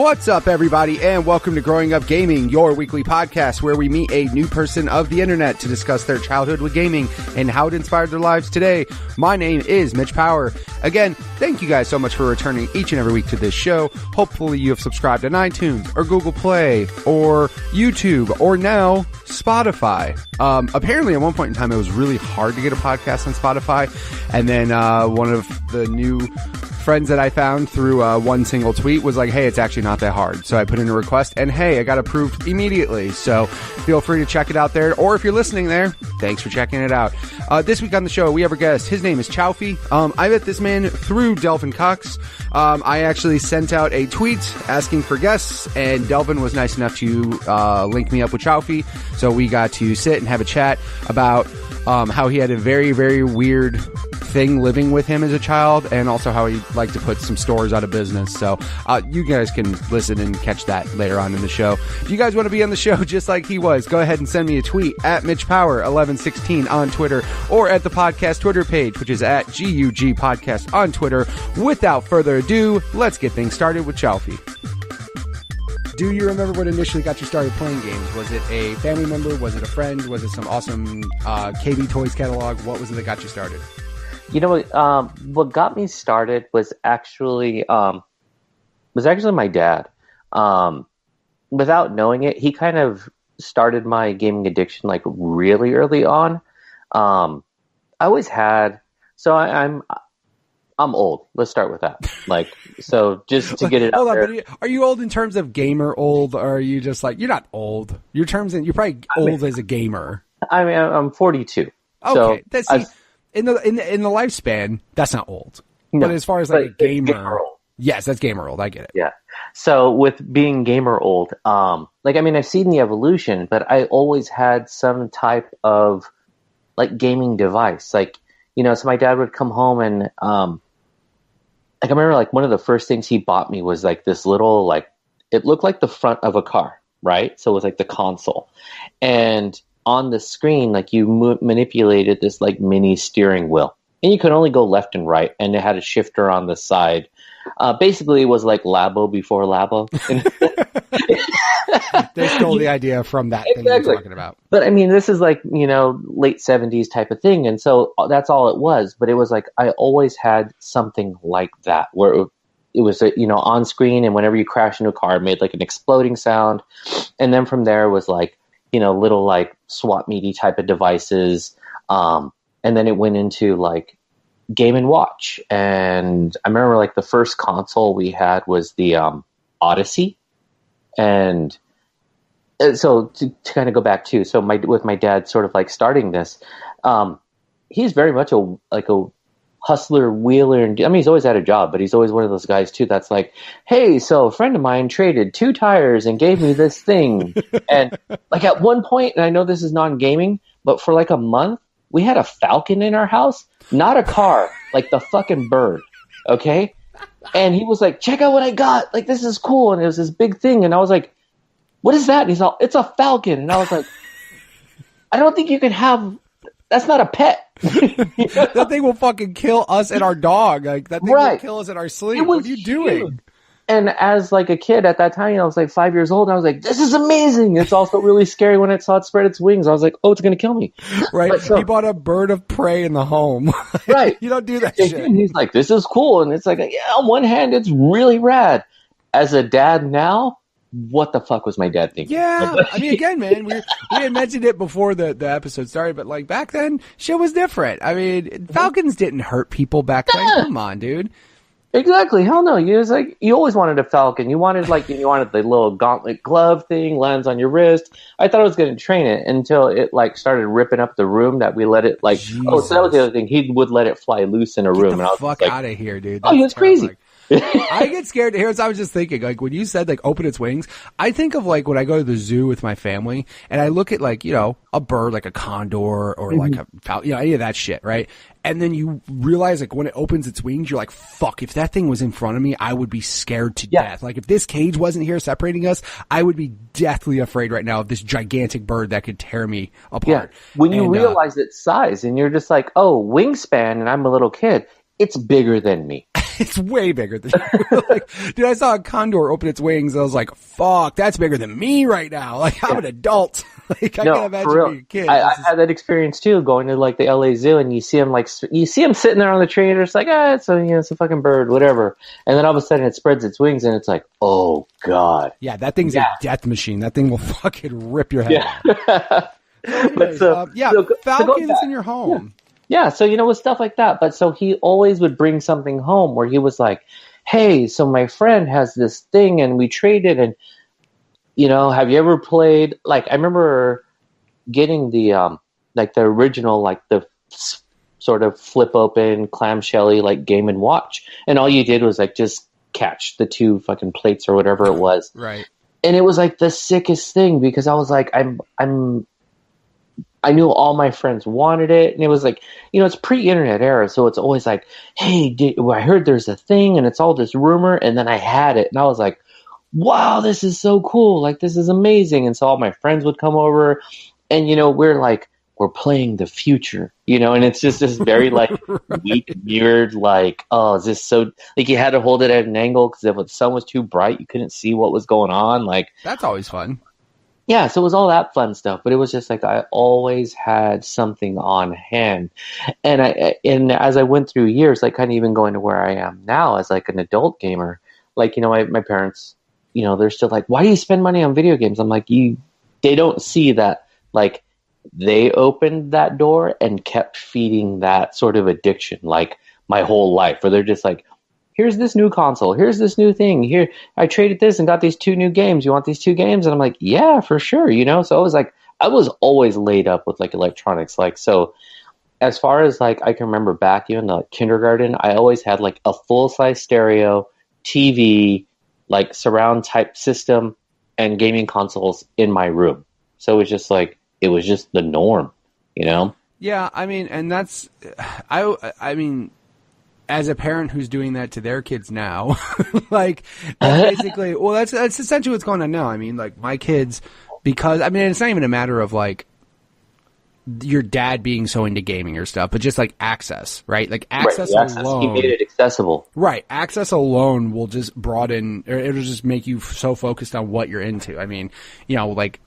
What's up, everybody, and welcome to Growing Up Gaming, your weekly podcast where we meet a new person of the internet to discuss their childhood with gaming and how it inspired their lives today. My name is Mitch Power. Again, thank you guys so much for returning each and every week to this show. Hopefully you have subscribed on iTunes or Google Play or YouTube or now Spotify. Apparently at one point in time it was really hard to get a podcast on Spotify, and then one of the new friends that I found through one single tweet was like, hey, it's actually not that hard. So I put in a request and hey, I got approved immediately. So feel free to check it out there. Or if you're listening there, thanks for checking it out. This week on the show, we have a guest. His name is Chaufie. I met this man through Delvin Cox. I actually sent out a tweet asking for guests, and Delvin was nice enough to link me up with Chaufie. So we got to sit and have a chat about how he had a very, very weird thing living with him as a child, and also how he liked to put some stores out of business. So you guys can listen and catch that later on in the show. If you guys want to be on the show just like he was, go ahead and send me a tweet at MitchPower1116 on Twitter, or at the podcast Twitter page, which is at GUG Podcast on Twitter. Without further ado, let's get things started with Chaufie. Do you remember what initially got you started playing games? Was it a family member? Was it a friend? Was it some awesome KB Toys catalog? What was it that got you started? You know what got me started was actually my dad. Without knowing it, he kind of started my gaming addiction like really early on. I always had, so I'm old. Let's start with that. Like, so just to get it out there. Are you old in terms of gamer old, or are you just like, you're not old? You're probably old as a gamer. I mean, I'm 42. Okay. So in the lifespan, that's not old. No, but as far as like a gamer old. Yes, that's gamer old. I get it. Yeah. So with being gamer old, I've seen the evolution, but I always had some type of like gaming device. Like, so my dad would come home and, I remember like one of the first things he bought me was like this little, like, it looked like the front of a car, right? So it was like the console. And on the screen, like you manipulated this like mini steering wheel, and you could only go left and right, and it had a shifter on the side. Basically, it was like Labo before Labo. They stole the idea from that thing you're talking about. But I mean, this is like, late 70s type of thing. And so that's all it was. But it was like, I always had something like that where it was, on screen. And whenever you crash into a car, it made like an exploding sound. And then from there was like, little like swap meaty type of devices. And then it went into like Game & Watch. And I remember like the first console we had was the Odyssey. And so to kind of go back too, so with my dad sort of like starting this, he's very much a hustler, wheeler, and I mean, he's always had a job, but he's always one of those guys too that's like, hey, so a friend of mine traded 2 tires and gave me this thing. And like at one point, and I know this is non-gaming, but for like a month, we had a falcon in our house, not a car, like the fucking bird, okay? And he was like, check out what I got. Like, this is cool. And it was this big thing. And I was like, what is that? And he's all, it's a falcon. And I was like, I don't think you can have, that's not a pet. That thing will fucking kill us and our dog. Like, that thing will kill us in our sleep. What are you doing? Huge. And as like a kid at that time, I was like 5 years old. And I was like, this is amazing. It's also really scary when it saw it spread its wings. I was like, oh, it's going to kill me. Right. He bought a bird of prey in the home. Right. You don't do that shit. And he's like, this is cool. And it's like, yeah, on one hand, it's really rad. As a dad now, what the fuck was my dad thinking? Yeah. I mean, again, man, we had mentioned it before the episode started, but like back then, shit was different. I mean, falcons didn't hurt people back then. Come on, dude. Exactly. Hell no. You always wanted a falcon. You wanted the little gauntlet glove thing, lands on your wrist. I thought I was going to train it until it like started ripping up the room that we let it like. Jesus. Oh, so that was the other thing. He would let it fly loose in a room. Get the fuck out of here, dude. That's he was crazy. I get scared. Here's what I was just thinking. Like when you said like open its wings, I think of like when I go to the zoo with my family and I look at like, a bird like a condor or like a falcon, any of that shit, right? And then you realize like when it opens its wings, you're like, fuck, if that thing was in front of me, I would be scared to death. Like if this cage wasn't here separating us, I would be deathly afraid right now of this gigantic bird that could tear me apart. Yeah. When you realize its size and you're just like, oh, wingspan, and I'm a little kid, it's bigger than me. It's way bigger than you. Like, dude, I saw a condor open its wings. And I was like, fuck, that's bigger than me right now. Like, I'm an adult. Like, I can't imagine being a kid. I had that experience too, going to like the LA Zoo, and you see him sitting there on the tree, and it's like, it's a fucking bird, whatever. And then all of a sudden, it spreads its wings, and it's like, oh god, yeah, that thing's a death machine. That thing will fucking rip your head off. Anyways, Falcons in your home. Yeah, so with stuff like that. But so he always would bring something home where he was like, hey, so my friend has this thing, and we traded, and have you ever played, like, I remember getting the like the original, like the sort of flip open clamshelly like Game and Watch, and all you did was like just catch the two fucking plates or whatever it was. Right. And it was like the sickest thing, because I was like, I knew all my friends wanted it, and it was like, it's pre-internet era, so it's always like, hey, I heard there's a thing, and it's all this rumor, and then I had it, and I was like, wow, this is so cool, like, this is amazing. And so all my friends would come over, and we're playing the future, and it's just this very like right. Weak, weird, like, oh, is this so, like, you had to hold it at an angle because if the sun was too bright, you couldn't see what was going on. Like, that's always fun. Yeah, so it was all that fun stuff, but it was just like I always had something on hand. And as I went through years, like kind of even going to where I am now as like an adult gamer, like, my parents, they're still like, why do you spend money on video games? I'm like, they don't see that, like, they opened that door and kept feeding that sort of addiction, like, my whole life, where they're just like, here's this new console, here's this new thing, here, I traded this and got these 2 new games, you want these 2 games? And I'm like, yeah, for sure, So I was like, I was always laid up with like electronics, like, so as far as like, I can remember back even the kindergarten, I always had like a full-size stereo, TV, like surround type system, and gaming consoles in my room. So it was just the norm, Yeah, I mean, and that's, I mean, as a parent who's doing that to their kids now, like, basically, well, that's essentially what's going on now. I mean, like, my kids, because, I mean, it's not even a matter of like your dad being so into gaming or stuff, but just like access, right? Like access alone. He made it accessible. Right. Access alone will just broaden, or it'll just make you so focused on what you're into. I mean, like,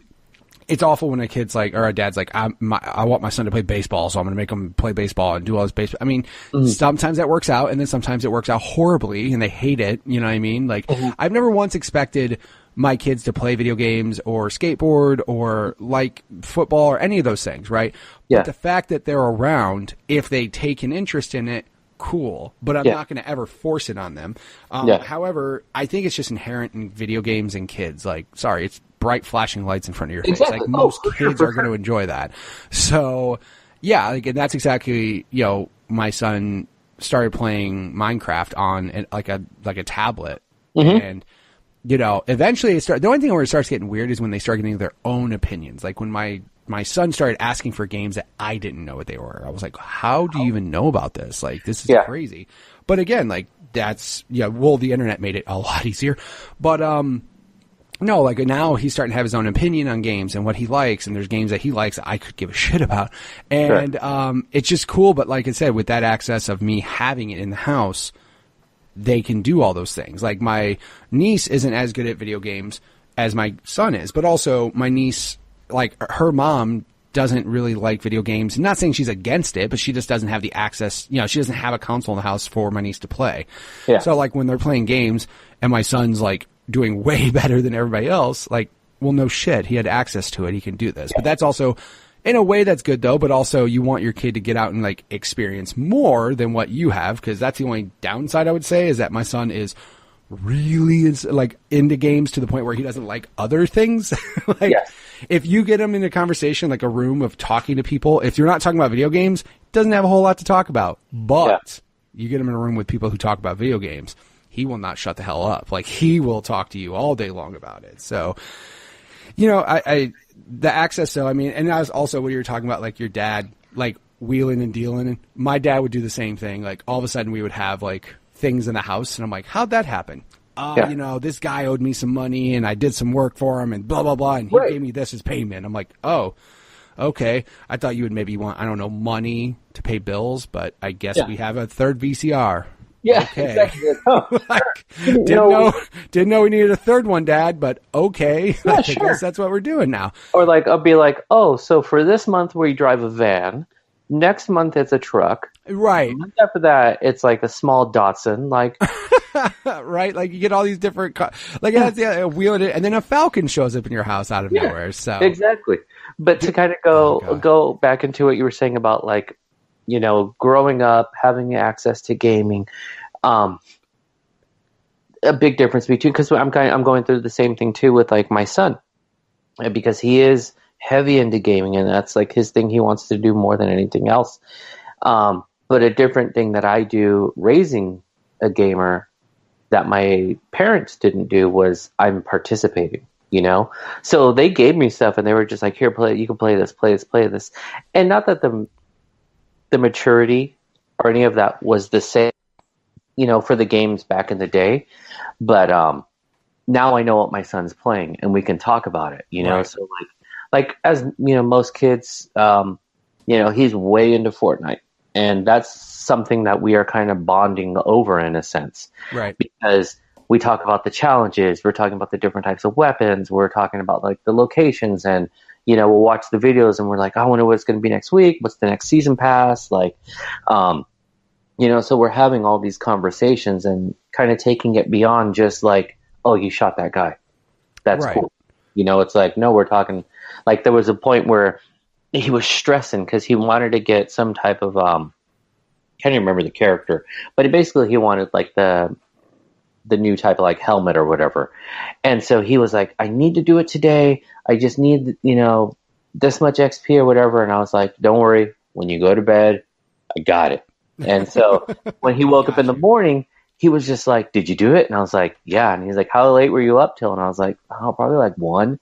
it's awful when a kid's like, or a dad's like, I want my son to play baseball, so I'm going to make him play baseball and do all this baseball. I mean, sometimes that works out, and then sometimes it works out horribly, and they hate it. You know what I mean? Like, I've never once expected my kids to play video games or skateboard or like football or any of those things, right? Yeah. But the fact that they're around, if they take an interest in it, cool. But I'm not going to ever force it on them. However, I think it's just inherent in video games and kids. Like, sorry, it's bright flashing lights in front of your face. Like, most kids are going to enjoy that. So, yeah, like, and that's exactly, my son started playing Minecraft on like a tablet. And, eventually the only thing where it starts getting weird is when they start getting their own opinions. Like when my son started asking for games that I didn't know what they were. I was like, how do you even know about this? Like, this is crazy. But again, like, that's, the internet made it a lot easier. But, no, like, now he's starting to have his own opinion on games and what he likes, and there's games that he likes that I could give a shit about. And, it's just cool. But like I said, with that access of me having it in the house, they can do all those things. Like, my niece isn't as good at video games as my son is, but also my niece, like, her mom doesn't really like video games. I'm not saying she's against it, but she just doesn't have the access. She doesn't have a console in the house for my niece to play. Yeah. So, like, when they're playing games and my son's, like, doing way better than everybody else, like, well, no shit. He had access to it. He can do this. But that's also, in a way, that's good, though. But also, you want your kid to get out and, like, experience more than what you have, because that's the only downside, I would say, is that my son is really like into games to the point where he doesn't like other things. Like, if you get him in a conversation, like a room of talking to people, if you're not talking about video games, doesn't have a whole lot to talk about. But you get him in a room with people who talk about video games, he will not shut the hell up. Like, he will talk to you all day long about it. So, the access, though, I mean, and that was also what you were talking about, like your dad, like, wheeling and dealing. And my dad would do the same thing. Like, all of a sudden we would have, like, things in the house, and I'm like, how'd that happen? This guy owed me some money, and I did some work for him, and blah, blah, blah, and he gave me this as payment. I'm like, oh, okay. I thought you would maybe want, I don't know, money to pay bills, but I guess we have a third VCR. Yeah, okay. exactly. Oh, Like, didn't know we needed a third one, Dad, but okay. Yeah, I sure. guess that's what we're doing now. Or like, I'll be like, oh, so for this month we drive a van. Next month it's a truck. Right. The month after that, it's like a small Datsun. Like, right? Like you get all these different, that's a wheel it, and then a Falcon shows up in your house out of nowhere. So exactly. But to kind of go back into what you were saying about like, growing up, having access to gaming, a big difference between, because I'm going through the same thing too with like my son, because he is heavy into gaming and that's like his thing. He wants to do more than anything else. But a different thing that I do raising a gamer that my parents didn't do was I'm participating, So they gave me stuff and they were just like, here, play, you can play this, play this, play this. And not that the maturity or any of that was the same, for the games back in the day. But now I know what my son's playing and we can talk about it, Right. So like as, most kids, he's way into Fortnite. And that's something that we are kind of bonding over in a sense. Right. Because we talk about the challenges, we're talking about the different types of weapons, we're talking about like the locations, and we'll watch the videos and we're like, I wonder what's going to be next week, what's the next season pass, like so we're having all these conversations and kind of taking it beyond just like, oh, you shot that guy, that's right. cool. It's like, no, we're talking, like there was a point where he was stressing because he wanted to get some type of can't even remember the character, but basically he wanted like the new type of like helmet or whatever. And so he was like, I need to do it today. I just need, this much XP or whatever. And I was like, don't worry. When you go to bed, I got it. And so when he woke up in the morning, he was just like, did you do it? And I was like, yeah. And he's like, how late were you up till? And I was like, oh, probably like 1.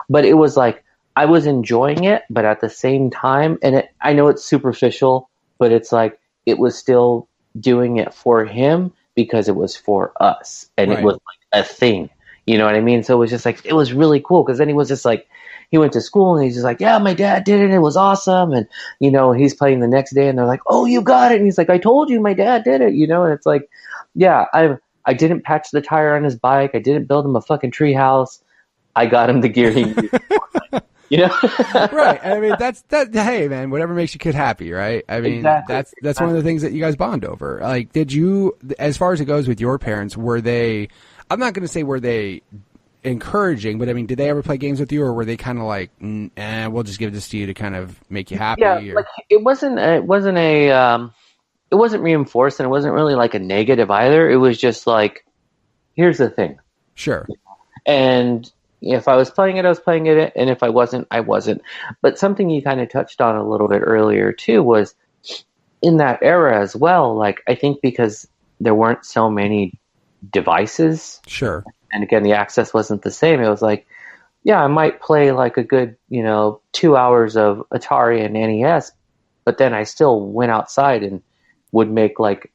But it was like, I was enjoying it, but at the same time, and I know it's superficial, but it's like, it was still doing it for him because it was for us. And It was like a thing. You know what I mean? So it was just like, it was really cool. Cause then he was just like, he went to school and he's just like, yeah, my dad did it. It was awesome. And, he's playing the next day and they're like, oh, you got it. And he's like, I told you my dad did it, and it's like, yeah, I didn't patch the tire on his bike. I didn't build him a fucking tree house. I got him the gear he needed. Right. I mean, that's that. Hey, man, whatever makes your kid happy, right? I mean, exactly. That's one of the things that you guys bond over. Like, did you, as far as it goes with your parents, were they? I'm not going to say were they encouraging, but I mean, did they ever play games with you, or were they kind of like, we'll just give this to you to kind of make you happy? Yeah, or? like it wasn't reinforced, and it wasn't really like a negative either. It was just like, here's the thing. Sure. And if I was playing it, I was playing it, and if I wasn't, I wasn't. But something you kind of touched on a little bit earlier too was in that era as well. Like, I think because there weren't so many devices. Sure. And again, the access wasn't the same. It was like, yeah, I might play like a good, 2 hours of Atari and NES, but then I still went outside and would make like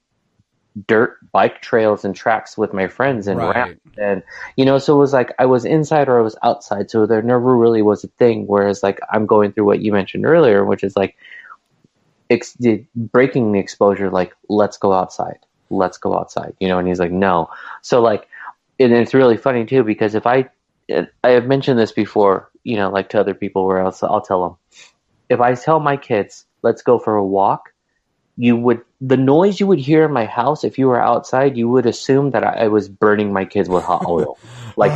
dirt bike trails and tracks with my friends and ramps. And, so it was like I was inside or I was outside. So there never really was a thing. Whereas like I'm going through what you mentioned earlier, which is like breaking the exposure, like, let's go outside. And he's like, no. So like, and it's really funny too, because if I have mentioned this before, like to other people where I'll tell them, if I tell my kids, let's go for a walk, the noise you would hear in my house, if you were outside, you would assume that I was burning my kids with hot oil, like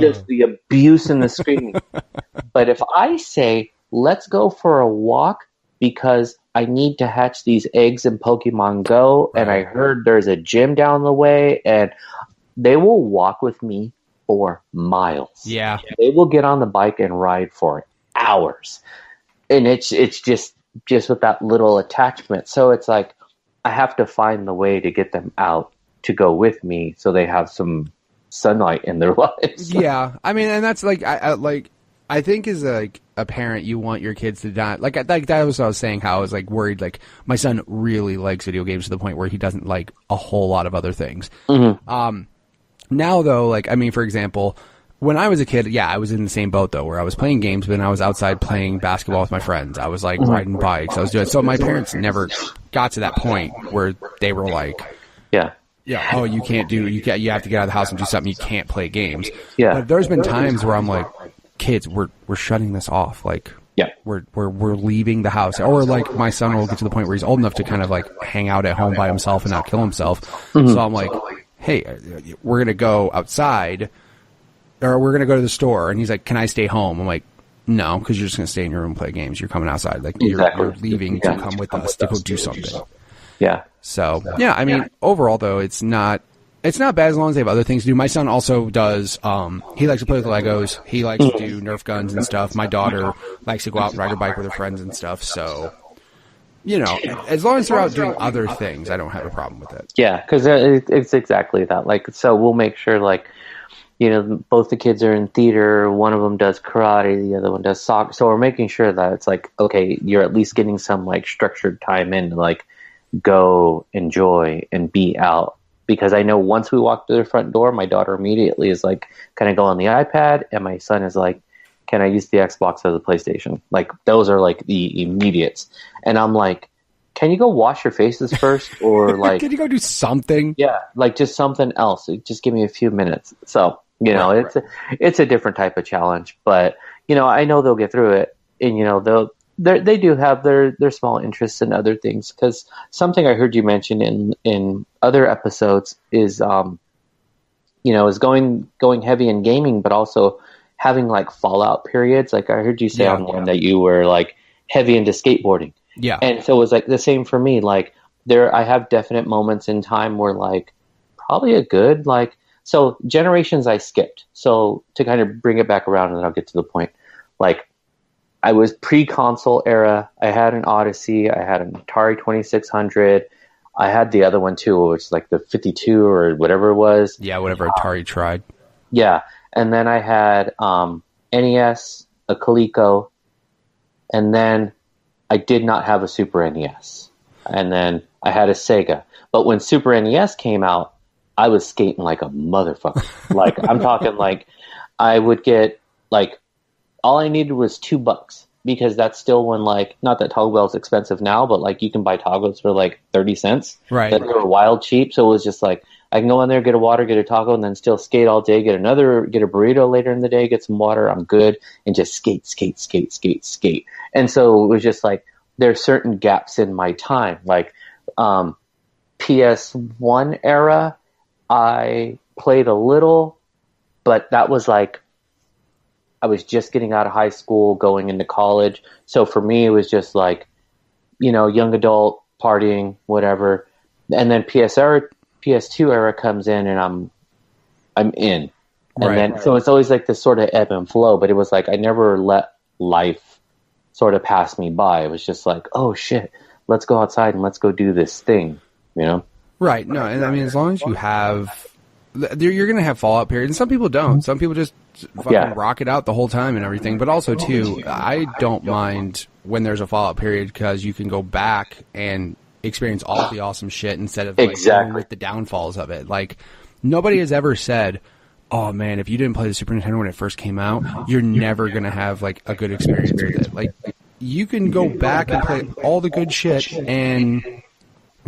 just the abuse and the screaming. But if I say, let's go for a walk because I need to hatch these eggs in Pokemon Go, and I heard there's a gym down the way, and they will walk with me for miles. Yeah. They will get on the bike and ride for hours. And it's just with that little attachment. So it's like, I have to find the way to get them out to go with me so they have some sunlight in their lives. Yeah. I mean, and that's like, I think as a parent, you want your kids to not, like that was what I was saying, how I was like worried, like my son really likes video games to the point where he doesn't like a whole lot of other things. Mm-hmm. Now though, like, I mean, for example, when I was a kid, yeah, I was in the same boat though, where I was playing games, but I was outside playing basketball with my friends. I was like riding bikes. I was doing, so my parents never got to that point where they were like, Yeah. Yeah. Oh, you have to get out of the house and do something. You can't play games. Yeah. But there's been times where I'm like, kids, we're shutting this off. Like, yeah, we're leaving the house. Or like my son will get to the point where he's old enough to kind of like hang out at home by himself and not kill himself. Mm-hmm. So I'm like, hey, we're going to go outside or we're going to go to the store. And he's like, can I stay home? I'm like, no, because you're just going to stay in your room and play games. You're coming outside. Like you're leaving to come with us to go do something. Yeah. So, yeah, I mean, overall, though, it's not bad as long as they have other things to do. My son also does, he likes to play with Legos. He likes to do Nerf guns and stuff. My daughter likes to go out and ride her bike with her friends and stuff. So, you know, as long as they're out doing other things, I don't have a problem with it. Yeah, because it's exactly that. Like, so we'll make sure, like, you know, both the kids are in theater. One of them does karate. The other one does soccer. So we're making sure that it's like, okay, you're at least getting some, like, structured time in to, like, go enjoy and be out. Because I know once we walk through the front door, my daughter immediately is like, can I go on the iPad? And my son is like, can I use the Xbox or the PlayStation? Like, those are like the immediates. And I'm like, can you go wash your faces first? Or like, can you go do something? Yeah, like just something else. Just give me a few minutes. So, you know, it's a different type of challenge. But, you know, I know they'll get through it. And, you know, they do have their small interests in other things, because something I heard you mention in other episodes is, you know, is going heavy in gaming, but also having like fallout periods. Like I heard you say on one that you were like heavy into skateboarding. Yeah. And so it was like the same for me. Like I have definite moments in time where like probably a good, like, so generations I skipped. So to kind of bring it back around and then I'll get to the point, like, I was pre-console era. I had an Odyssey. I had an Atari 2600. I had the other one too, which is like the 52 or whatever it was. Yeah, whatever Atari tried. Yeah, and then I had NES, a Coleco, and then I did not have a Super NES. And then I had a Sega. But when Super NES came out, I was skating like a motherfucker. Like, I'm talking like I would get like, all I needed was $2, because that's still when, like, not that Taco Bell's expensive now, but like you can buy tacos for like 30 cents. Right. That they were wild cheap. So it was just like, I can go in there, get a water, get a taco, and then still skate all day, get a burrito later in the day, get some water. I'm good. And just skate. And so it was just like, there's certain gaps in my time. Like, PS1 era, I played a little, but that was like, I was just getting out of high school, going into college. So for me, it was just like, you know, young adult, partying, whatever. And then PS2 era comes in and I'm in. And then, so it's always like this sort of ebb and flow, but it was like, I never let life sort of pass me by. It was just like, oh shit, let's go outside and let's go do this thing, you know? Right. No. And I mean, as long as you have, you're going to have fallout periods, and some people don't. Some people just fucking rock it out the whole time and everything. But also, too, I don't mind when there's a fallout period, because you can go back and experience all the awesome shit instead of like dealing with the downfalls of it. Like, nobody has ever said, oh man, if you didn't play the Super Nintendo when it first came out, you're never going to have like a good experience with it. Like, you can go back and play all the good shit and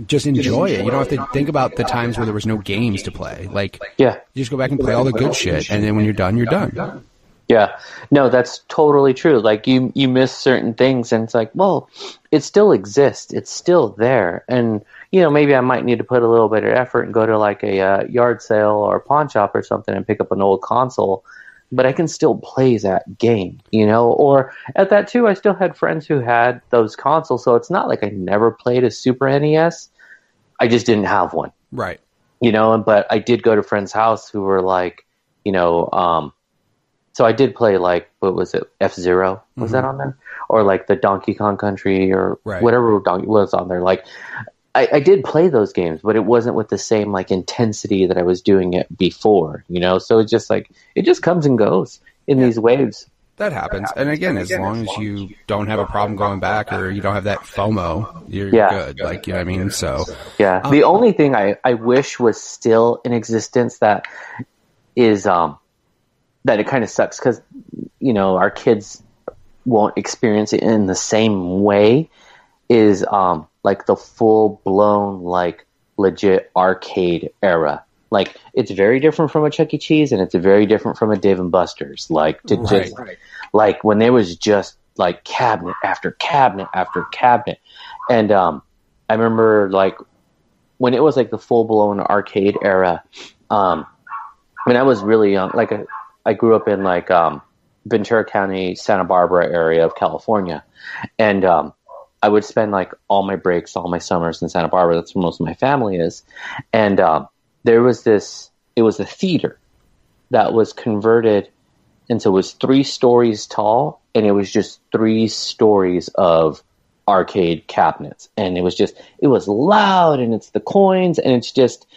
just enjoy it. You don't have to think about the times where there was no games to play. Like, you just go back and play all the good shit, and then when you're done, you're done. Yeah. No, that's totally true. Like, you miss certain things, and it's like, well, it still exists. It's still there. And, you know, maybe I might need to put a little bit of effort and go to like a yard sale or a pawn shop or something and pick up an old console, but I can still play that game, you know? Or at that too, I still had friends who had those consoles, so it's not like I never played a Super NES. I just didn't have one. Right. You know, but I did go to friends' house who were like, you know, so I did play like, what was it, F-Zero? Was that on there? Or like the Donkey Kong Country or whatever Donkey was on there. Like, I did play those games, but it wasn't with the same like intensity that I was doing it before, you know? So it's just like, it just comes and goes in these waves. That happens. And again, as long as you don't have a problem going back, or you don't have that FOMO, you're good. Like, you know what I mean? So, the only thing I wish was still in existence that is, that it kind of sucks, because, you know, our kids won't experience it in the same way, is, like the full blown, like legit arcade era. Like, it's very different from a Chuck E. Cheese, and it's very different from a Dave and Buster's. Like, like when there was just like cabinet after cabinet after cabinet, and I remember like when it was like the full blown arcade era. When I was really young, like I grew up in like Ventura County, Santa Barbara area of California, and I would spend like all my breaks, all my summers in Santa Barbara. That's where most of my family is, and there was this. It was a theater that was converted, and so it was 3 stories tall, and it was just 3 stories of arcade cabinets, and it was loud, and it's the coins, and it's just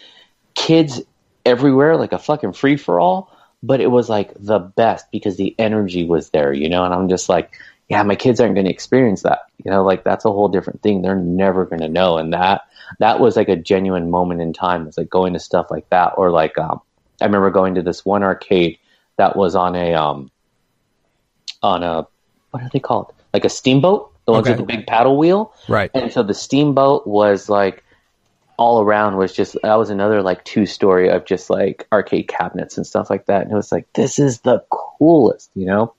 kids everywhere, like a fucking free for all. But it was like the best because the energy was there, you know. And I'm just like, yeah, my kids aren't going to experience that, you know. Like, that's a whole different thing. They're never going to know. And that was like a genuine moment in time. It's like going to stuff like that, or like I remember going to this one arcade that was on a what are they called? Like a steamboat, the ones with the big paddle wheel, right? And so the steamboat was like, all around was just, that was another like 2-story of just like arcade cabinets and stuff like that. And it was like, this is the coolest, you know?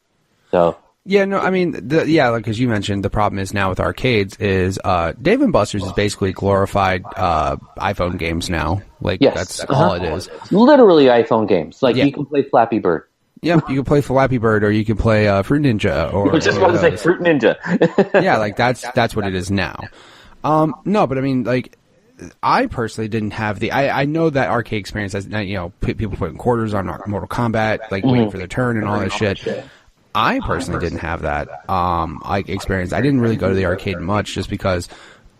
So. Yeah, no, I mean, like, as you mentioned, the problem is now with arcades is, Dave & Buster's is basically glorified, iPhone games now. Like, that's all it is. Literally iPhone games. Like, you can play Flappy Bird. Yep, you can play Flappy Bird, or you can play, Fruit Ninja, or. I just want to say Fruit Ninja. Yeah, like, that's what it is now. No, but I mean, like, I personally didn't have I know that arcade experience as, you know, people putting quarters on Mortal Kombat, like waiting for their turn and all that shit. I personally didn't have that, like experience. I didn't really go to the arcade much just because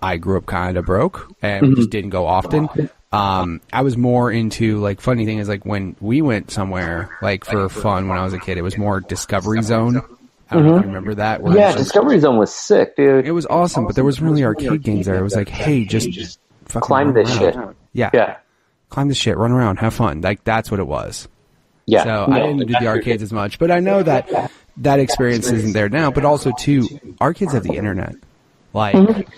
I grew up kind of broke and we just didn't go often. I was more into, like, funny thing is, like, when we went somewhere, like, for fun when I was a kid, it was more Discovery Zone. I don't know if you remember that. Yeah, Discovery Zone was sick, dude. It was awesome, but there was really arcade games there. It was like, hey, just fucking climb this shit. Yeah. Climb this shit, run around, have fun. Like, that's what it was. Yeah. So I didn't do the arcades as much, but I know that experience isn't there now. But also, too, arcades have the internet. Like,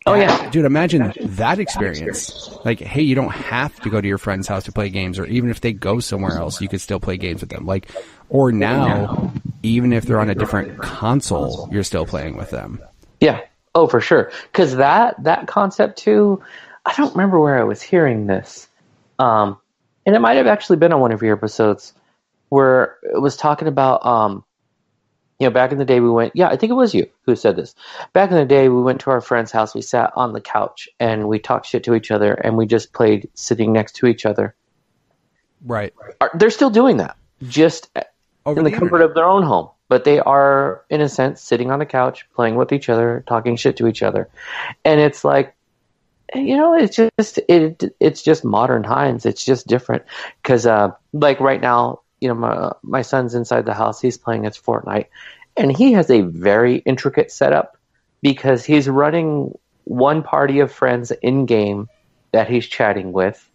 oh yeah, dude, imagine that experience. Like, hey, you don't have to go to your friend's house to play games, or even if they go somewhere else, you could still play games with them. Like, or now, even if they're on a different console, you're still playing with them. Yeah. Oh, for sure. Because that concept too, I don't remember where I was hearing this. And it might have actually been on one of your episodes where it was talking about, you know, back in the day we went, I think it was you who said this. Back in the day we went to our friend's house, we sat on the couch and we talked shit to each other and we just played sitting next to each other. Right. They're still doing that, just in the comfort of their own home. But they are, in a sense, sitting on the couch, playing with each other, talking shit to each other. And it's like, you know, it's just modern times. It's just different. Because, like, right now, you know, my son's inside the house. He's playing his Fortnite. And he has a very intricate setup because he's running one party of friends in-game that he's chatting with.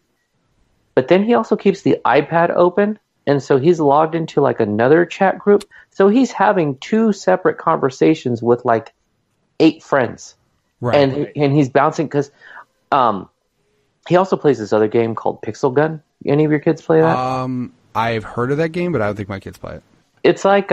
But then he also keeps the iPad open. And so he's logged into like another chat group. So he's having 2 separate conversations with like 8 friends. Right. And he's bouncing because he also plays this other game called Pixel Gun. Any of your kids play that? I've heard of that game, but I don't think my kids play it. It's like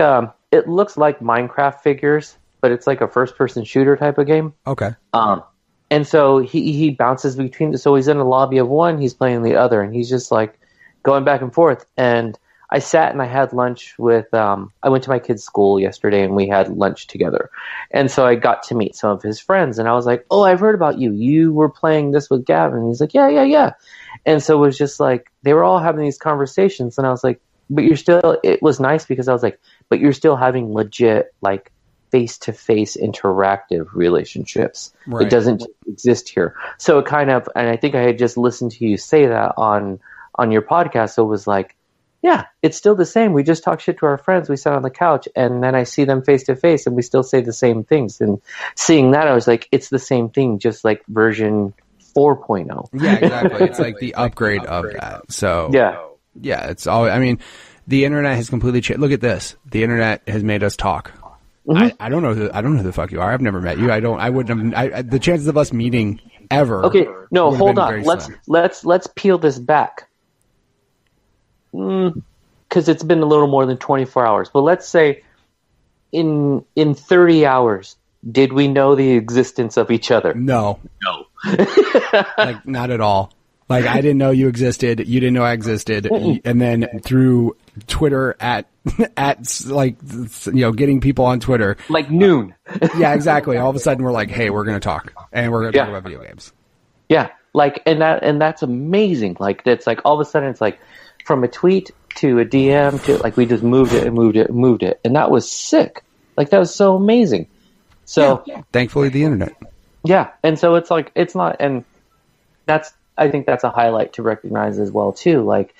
it looks like Minecraft figures, but it's like a first-person shooter type of game. Okay. And so he bounces between. So he's in a lobby of one, he's playing the other, and he's just like going back and forth. And I sat and I had lunch with, I went to my kid's school yesterday and we had lunch together. And so I got to meet some of his friends and I was like, oh, I've heard about you. You were playing this with Gavin. And he's like, yeah. And so it was just like, they were all having these conversations and I was like, but you're still, it was nice because I was like, but you're still having legit, like, face-to-face interactive relationships. Right. It doesn't exist here. So it kind of, and I think I had just listened to you say that on your podcast. So it was like, yeah, it's still the same. We just talk shit to our friends. We sit on the couch, and then I see them face to face, and we still say the same things. And seeing that, I was like, it's the same thing, just like version 4.0. Yeah, exactly. It's like the upgrade of that. So yeah, it's all. I mean, the internet has completely changed. Look at this. The internet has made us talk. Mm-hmm. I don't know who the fuck you are. I've never met you. I wouldn't have. The chances of us meeting ever. Okay, no, would have hold been on. very Let's slim. peel this back. Because it's been a little more than 24 hours. But let's say in 30 hours, did we know the existence of each other? No. No. Like, not at all. Like, I didn't know you existed. You didn't know I existed. And then through Twitter at like, you know, getting people on Twitter. Like noon. Yeah, exactly. All of a sudden we're like, hey, we're going to talk. And we're going to talk about video games. Yeah. Like, and that's amazing. Like, it's like all of a sudden it's like from a tweet to a DM to like, we just moved it and moved it and moved it. And that was sick. Like, that was so amazing. So thankfully the internet. Yeah. And so it's like, it's not, and I think that's a highlight to recognize as well too. Like,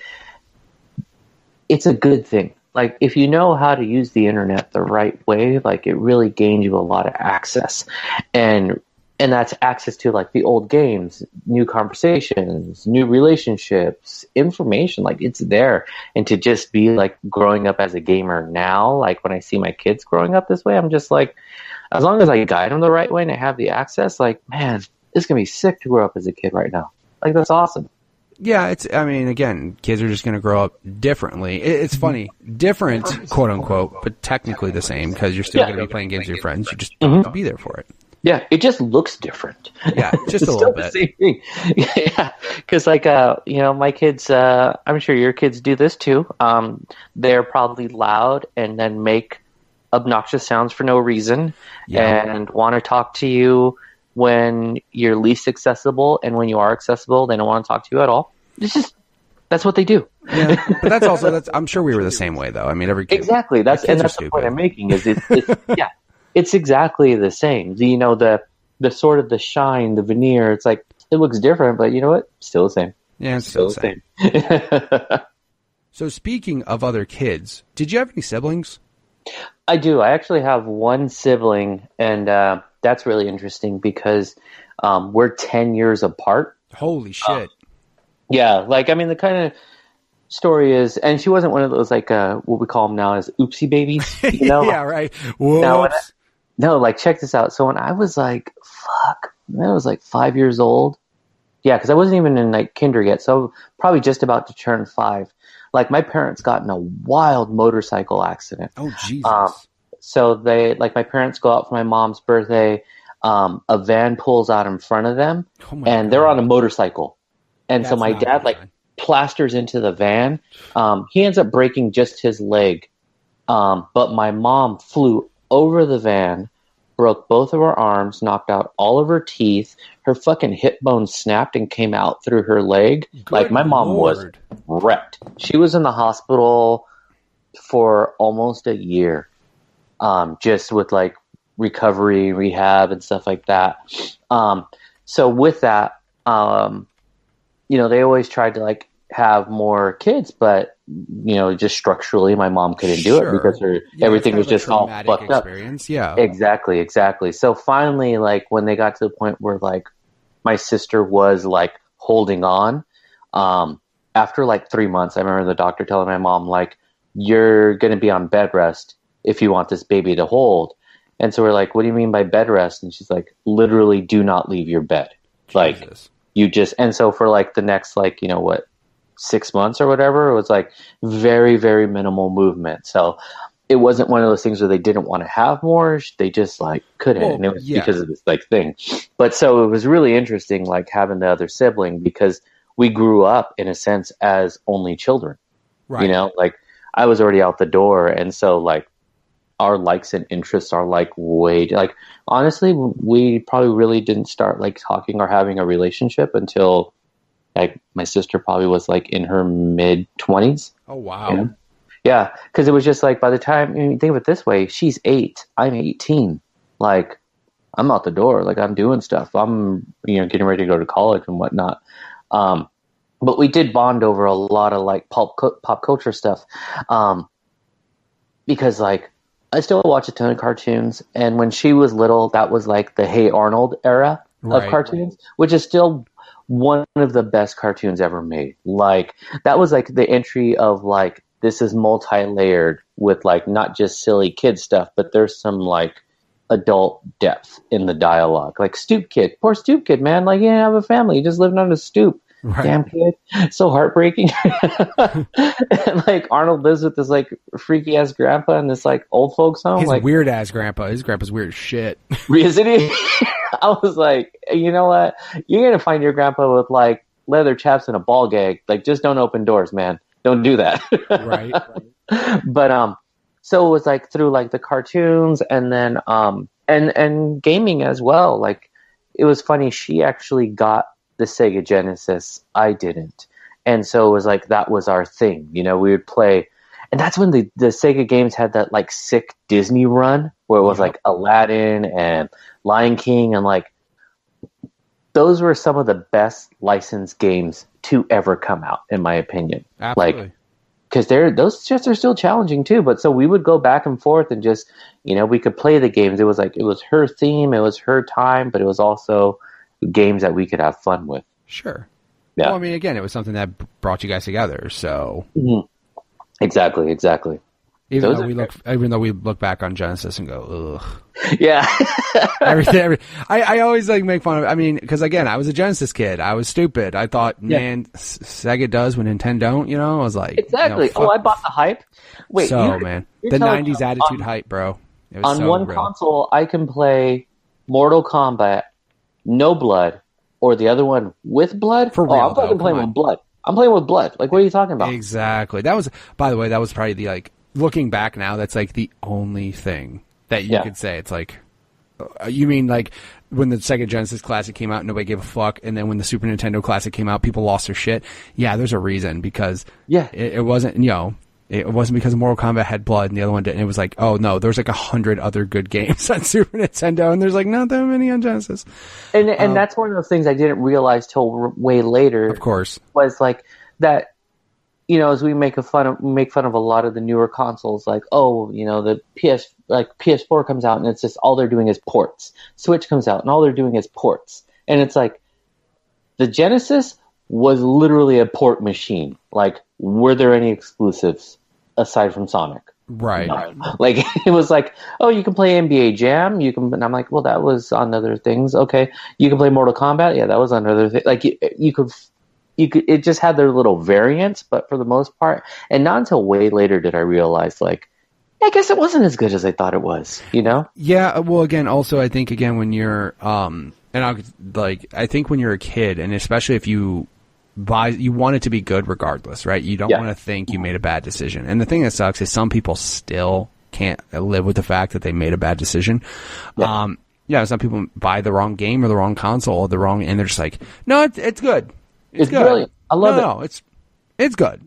it's a good thing. Like, if you know how to use the internet the right way, like, it really gains you a lot of access, and that's access to like the old games, new conversations, new relationships, information. Like, it's there. And to just be like growing up as a gamer now, like when I see my kids growing up this way, I'm just like, as long as I guide them the right way and I have the access, like, man, it's gonna be sick to grow up as a kid right now. Like, that's awesome. Yeah, I mean, again, kids are just going to grow up differently. It's funny. Different, quote unquote, but technically the same, because you're still going to be playing games with your friends. You just don't have to be there for it. Yeah, it just looks different. Yeah, just a little bit. Same thing. Yeah, because like, you know, my kids, I'm sure your kids do this too. They're probably loud and then make obnoxious sounds for no reason and want to talk to you when you're least accessible, and when you are accessible, they don't want to talk to you at all. It's just, that's what they do. Yeah, but I'm sure we were the same way though. I mean, every kid. Exactly. That's the point I'm making is it's yeah, it's exactly the same. You know, the sort of the shine, the veneer, it's like, it looks different, but you know what? Still the same. Yeah, it's still the same. So speaking of other kids, did you have any siblings? I do. I actually have one sibling, and that's really interesting because we're 10 years apart. Holy shit. Yeah. Like, I mean, the kind of story is, and she wasn't one of those, like, what we call them now as oopsie babies, you know? Yeah, right. Whoops. No, like, check this out. So when I was like, I was like 5 years old. Yeah, because I wasn't even in like kinder yet. So probably just about to turn 5. Like, my parents got in a wild motorcycle accident. Oh, Jesus. So my parents go out for my mom's birthday. A van pulls out in front of them, and they're on a motorcycle. And so my dad, like, plasters into the van. He ends up breaking just his leg. But my mom flew over the van, broke both of her arms, knocked out all of her teeth. Her fucking hip bone snapped and came out through her leg. Like, my mom was wrecked. She was in the hospital for almost a year, just with like recovery, rehab, and stuff like that. So with that, you know, they always tried to like have more kids, but you know, just structurally, my mom couldn't do it because everything was just all fucked up. Yeah, exactly. So finally, like, when they got to the point where like my sister was like holding on, after like 3 months, I remember the doctor telling my mom, like, you're going to be on bed rest if you want this baby to hold. And so we're like, what do you mean by bed rest? And she's like, literally do not leave your bed. Jesus. Like, you just, and so for like the next, like, you know what, 6 months or whatever, it was like very, very minimal movement. So it wasn't one of those things where they didn't want to have more. They just like couldn't. And it was because of this like thing. But so it was really interesting, like having the other sibling, because we grew up in a sense as only children, right? You know, like I was already out the door. And so like our likes and interests are like way, like, honestly, we probably really didn't start like talking or having a relationship until like my sister probably was like in her mid-20s. Oh, wow. You know? Yeah, because it was just like by the time, you think of it this way, she's 8, I'm 18. Like, I'm out the door. Like, I'm doing stuff. I'm, you know, getting ready to go to college and whatnot. But we did bond over a lot of like pop culture stuff. Because like, I still watch a ton of cartoons. And when she was little, that was like the Hey Arnold era of cartoons, which is still one of the best cartoons ever made. Like, that was like the entry of like, this is multi-layered with like not just silly kid stuff, but there's some like adult depth in the dialogue. Like, stoop kid, poor stoop kid, man. Like, you didn't have a family, you just lived on a stoop. Right. Damn kid, so heartbreaking. And like Arnold lives with this like freaky ass grandpa in this like old folks home. His like weird ass grandpa. His grandpa's weird as shit. Isn't he? I was like, you know what? You're gonna find your grandpa with like leather chaps and a ball gag. Like, just don't open doors, man. Don't do that. Right. But so it was like through like the cartoons and then and gaming as well. Like, it was funny. She actually got the Sega Genesis. I didn't. And so it was like, that was our thing. You know, we would play. And that's when the Sega games had that like sick Disney run where it was like Aladdin and Lion King. And like, those were some of the best licensed games to ever come out, in my opinion. Absolutely. Like, because those shits are still challenging too. But so we would go back and forth and just, you know, we could play the games. It was like, it was her theme. It was her time, but it was also games that we could have fun with. Sure. Yeah. Well, I mean, again, it was something that brought you guys together. So Exactly. Even though we look back on Genesis and go, ugh. Yeah. I always like make fun of. I mean, because again, I was a Genesis kid. I was stupid. I thought, man, Sega does when Nintendo don't. You know, I was like, exactly. You know, I bought the hype. Wait, man, the '90s attitude hype, bro. It was on one real. console, I can play Mortal Kombat, no blood, or the other one with blood. For real, I'm playing with blood. I'm playing with blood. Like, what are you talking about? Exactly. That was, by the way, that was probably the like. Looking back now, that's like the only thing that you could say. It's like, you mean like when the Sega Genesis Classic came out, nobody gave a fuck, and then when the Super Nintendo Classic came out, people lost their shit. Yeah, there's a reason, because it wasn't, you know, it wasn't because Mortal Kombat had blood and the other one didn't. It was like, oh no, there's like 100 other good games on Super Nintendo, and there's like not that many on Genesis. And that's one of those things I didn't realize till way later. Of course, was like that. You know, as we make fun of a lot of the newer consoles, like, oh, you know, the PS4 comes out and it's just all they're doing is ports. Switch comes out and all they're doing is ports. And it's like, the Genesis was literally a port machine. Like, were there any exclusives aside from Sonic? Right. No. Like, it was like, oh, you can play NBA Jam. And I'm like, well, that was on other things. Okay. You can play Mortal Kombat. Yeah, that was on other things. Like, you could, it just had their little variants, but for the most part, and not until way later did I realize, like, I guess it wasn't as good as I thought it was, you know? Yeah. Well, again, also, I think, again, when you're, I think when you're a kid, and especially if you want it to be good regardless, right? You don't want to think you made a bad decision. And the thing that sucks is some people still can't live with the fact that they made a bad decision. Yeah. Some people buy the wrong game or the wrong console or and they're just like, no, it's good. It's good. Brilliant. I love it. No, it's good.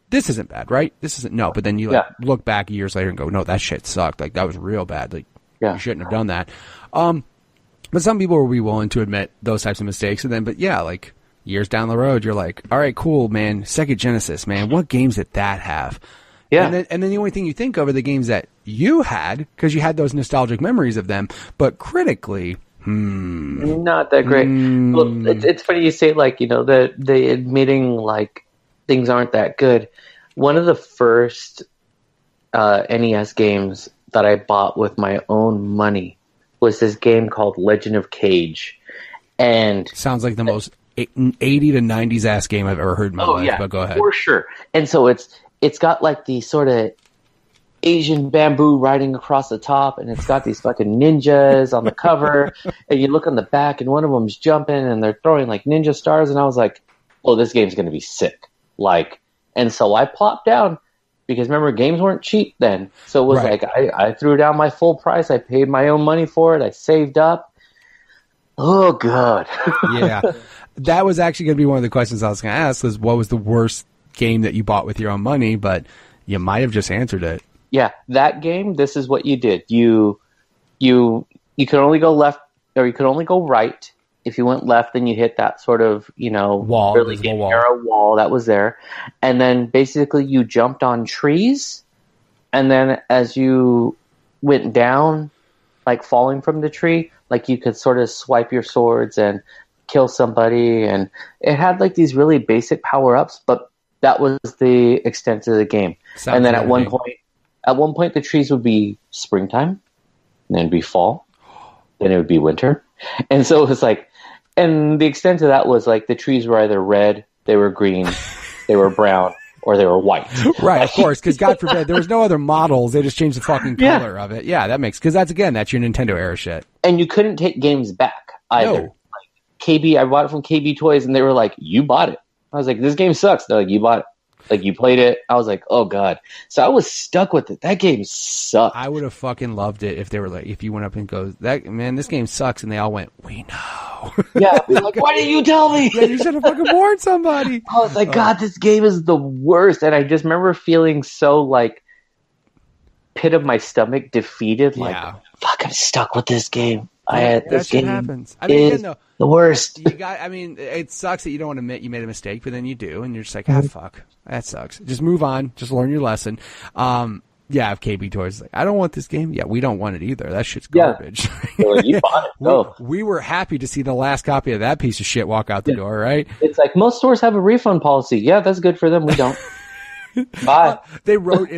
This isn't bad, right? This isn't, no, but then you look back years later and go, no, that shit sucked. Like, that was real bad. Like, you shouldn't have done that. But some people will be willing to admit those types of mistakes. And then, but yeah, like years down the road, you're like, all right, cool, man. Sega Genesis, man. What games did that have? Yeah. And then the only thing you think of are the games that you had, because you had those nostalgic memories of them, but critically, not that great. Well, it's funny you say, like, you know, the admitting like things aren't that good. One of the first NES games that I bought with my own money was this game called Legend of Cage, and sounds like the most 80 to 90s ass game I've ever heard in my life. But go ahead, for sure. And so it's got like the sort of Asian bamboo riding across the top, and it's got these fucking ninjas on the cover, and you look on the back and one of them's jumping and they're throwing like ninja stars, and I was like, oh, this game's gonna be sick. Like, and so I plopped down, because remember, games weren't cheap then, so it was like I threw down my full price, I paid my own money for it, I saved up. Oh god. Yeah, that was actually gonna be one of the questions I was gonna ask, was what was the worst game that you bought with your own money, but you might have just answered it. Yeah, that game, this is what you did. You could only go left, or you could only go right. If you went left, then you hit that sort of, you know, wall, really narrow wall that was there. And then basically you jumped on trees, and then as you went down, like falling from the tree, like you could sort of swipe your swords and kill somebody, and it had like these really basic power-ups, but that was the extent of the game. And then at one point, the trees would be springtime, and then it'd be fall, then it would be winter. And so it was like, and the extent of that was like the trees were either red, they were green, they were brown, or they were white. Right, of course, because God forbid, there was no other models. They just changed the fucking color of it. Yeah, that makes, because that's your Nintendo era shit. And you couldn't take games back either. No. Like KB, I bought it from KB Toys, and they were like, you bought it. I was like, this game sucks. They're like, you bought it. Like, you played it. I was like, oh, God. So I was stuck with it. That game sucked. I would have fucking loved it if they were like, if you went up and goes, this game sucks. And they all went, we know. Yeah. Like, why didn't you tell me? Yeah, you should have fucking warned somebody. I was like, God, this game is the worst. And I just remember feeling so, like, pit of my stomach defeated. Like, fuck, I'm stuck with this game. This game happens. I mean, again, though, the worst. It sucks that you don't want to admit you made a mistake, but then you do, and you're just like, fuck, that sucks. Just move on. Just learn your lesson. If KB Toys is like, I don't want this game. Yeah, we don't want it either. That shit's garbage. Yeah. Like, you bought it. Go. We were happy to see the last copy of that piece of shit walk out the door, right? It's like most stores have a refund policy. Yeah, that's good for them. We don't. Bye. They wrote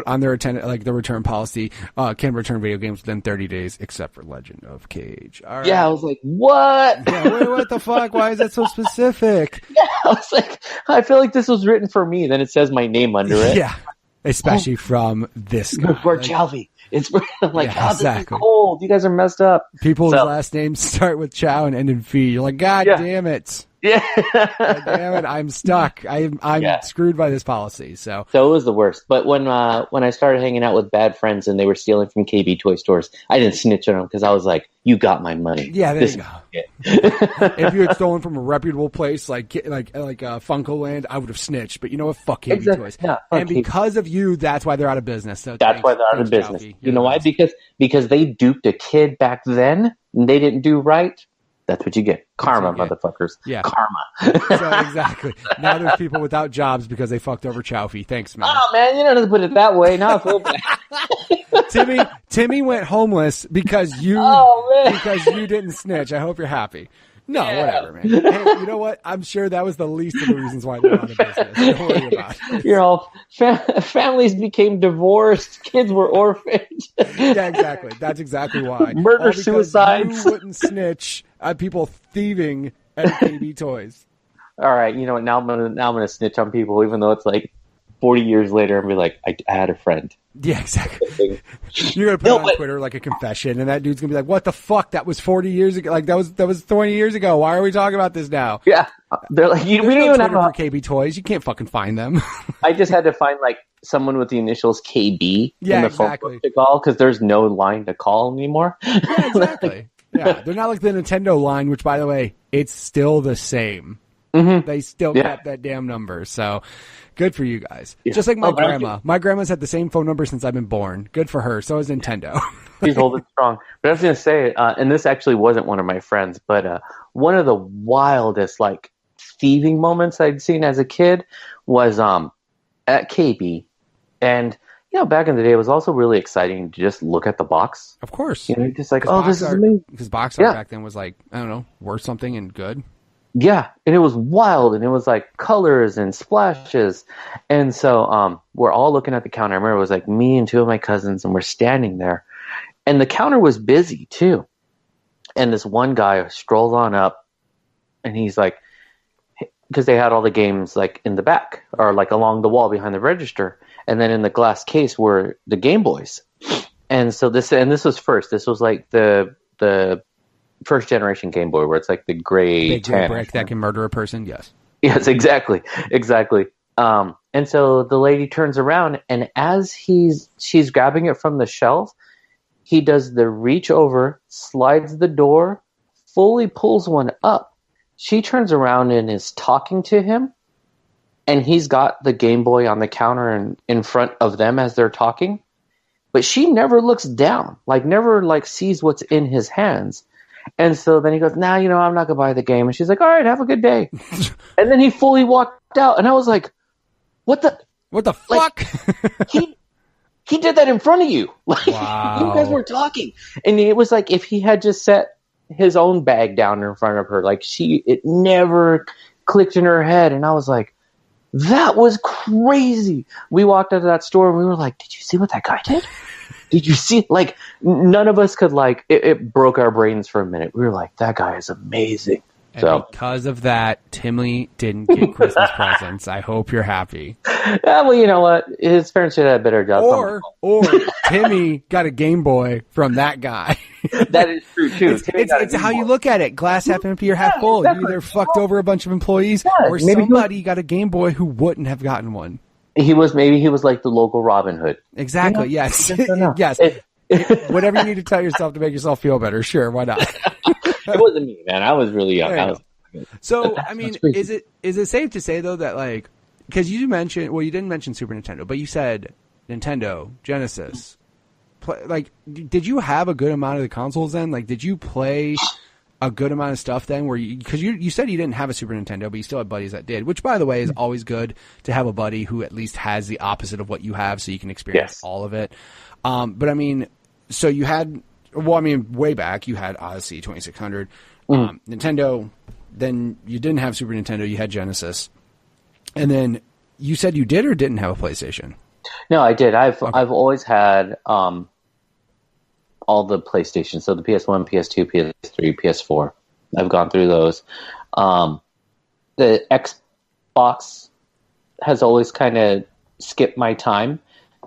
on their the return policy, can return video games within 30 days except for Legend of Cage. All right. Yeah, I was like, what? Yeah, wait, what the fuck? Why is that so specific? Yeah, I was like, I feel like this was written for me. Then it says my name under it. Yeah, especially from this guy. For Chaufie. It's like, this is cold. You guys are messed up. People's last names start with Chow and end in Fee. You're like, God damn it. Yeah. God damn it, I'm stuck. I'm screwed by this policy. So it was the worst. But when I started hanging out with bad friends and they were stealing from KB toy stores, I didn't snitch on them because I was like, "You got my money." Yeah, there you go. If you had stolen from a reputable place like Funko Land, I would have snitched. But you know what? Fuck KB Toys. Yeah, and because of you, that's why they're out of business. So that's why they're out of business. Chaufie. You know why? Because they duped a kid back then. And they didn't do right. That's what you get. Karma, motherfuckers. Yeah. Karma. So, exactly. Now there's people without jobs because they fucked over Chaufie. Thanks, man. Oh, man, you don't have to put it that way. Now I feel bad. Timmy went homeless because you didn't snitch. I hope you're happy. No, whatever, man. Hey, you know what? I'm sure that was the least of the reasons why they're out of business. Don't worry about it. You're all families became divorced, kids were orphaned. Yeah, exactly. That's exactly why. Murder, suicides. You wouldn't snitch at people thieving at KB Toys. All right, you know what? Now I'm gonna snitch on people, even though it's like 40 years later, and be like, I had a friend. Yeah, exactly. You're gonna put it on Twitter like a confession, and that dude's gonna be like, "What the fuck? That was 40 years ago. Like that was 20 years ago. Why are we talking about this now?" Yeah, they're like, we don't even have for KB Toys. You can't fucking find them. I just had to find like someone with the initials KB in the phone book to call because there's no line to call anymore. Yeah, exactly. Yeah, they're not like the Nintendo line, which, by the way, it's still the same. Mm-hmm. They still kept that damn number. So good for you guys. Yeah. Just like my grandma. My grandma's had the same phone number since I've been born. Good for her. So is Nintendo. She's holding strong. But I was going to say, and this actually wasn't one of my friends, but one of the wildest like thieving moments I'd seen as a kid was at KB. And you know, back in the day, it was also really exciting to just look at the box. Of course. You know, just like, oh, this is amazing. Because box art back then was like, I don't know, worth something and good. Yeah, and it was wild, and it was like colors and splashes. And so we're all looking at the counter. I remember it was like me and two of my cousins, and we're standing there. And the counter was busy, too. And this one guy strolls on up, and he's like, because they had all the games like in the back or like along the wall behind the register. And then in the glass case were the Game Boys. And so this was first. This was like the first generation Game Boy where it's like the gray brick that can murder a person. Yes. Yes, exactly. And so the lady turns around, and as she's grabbing it from the shelf, he does the reach over, slides the door, fully pulls one up. She turns around and is talking to him, and he's got the Game Boy on the counter and in front of them as they're talking. But she never looks down, never sees what's in his hands. And so then he goes, nah, I'm not going to buy the game. And she's like, all right, have a good day. And then he fully walked out. And I was like, what the fuck? He did that in front of you. Wow. You guys were talking. And it was like if he had just set his own bag down in front of her, it never clicked in her head. And I was like, that was crazy. We walked out of that store and we were like, did you see what that guy did? did you see, like, none of us could, like, it broke our brains for a minute. We were like, that guy is amazing. And so because of that, Timmy didn't get Christmas presents. I hope you're happy. Yeah, well, you know what? His parents should have a better job. Or Timmy got a Game Boy from that guy. That is true, too. It's how you look at it. Glass half empty or half full. Exactly. You either fucked over a bunch of employees or somebody got a Game Boy who wouldn't have gotten one. Maybe he was like the local Robin Hood. Exactly, yes. Yes. Whatever you need to tell yourself to make yourself feel better, sure, why not? It wasn't me, man. I was really young. So, I mean, is it safe to say, though, that, like, because you mentioned, well, you didn't mention Super Nintendo, but you said Nintendo, Genesis. Did you have a good amount of the consoles then? Like, did you play a good amount of stuff then? Because you said you didn't have a Super Nintendo, but you still had buddies that did, which, by the way, is always good to have a buddy who at least has the opposite of what you have so you can experience all of it. But, I mean, so you had... Well, I mean, way back, you had Odyssey 2600, Nintendo, then you didn't have Super Nintendo, you had Genesis. And then you said you did or didn't have a PlayStation? No, I did. I've always had all the PlayStations, so the PS1, PS2, PS3, PS4. I've gone through those. The Xbox has always kind of skipped my time.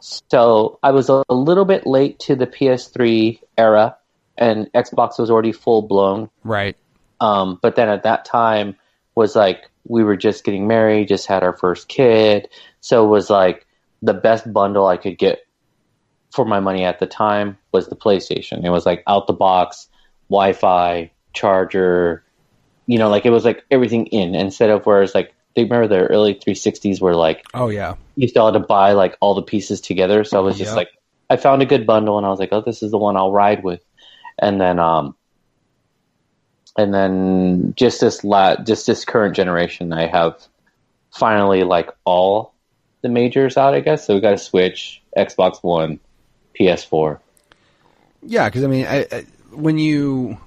So I was a little bit late to the PS3 era, and Xbox was already full blown. Right. But then at that time was like we were just getting married, just had our first kid, so it was like the best bundle I could get for my money at the time was the PlayStation. It was like out the box, Wi-Fi, charger, like it was like everything in instead of where it's like. They remember the early 360s were like, oh yeah, you still had to buy like all the pieces together. So I was just like, I found a good bundle, and I was like, oh, this is the one I'll ride with. And then just this current generation, I have finally like all the majors out, I guess. So we got a Switch, Xbox One, PS4. Yeah, because I mean, when you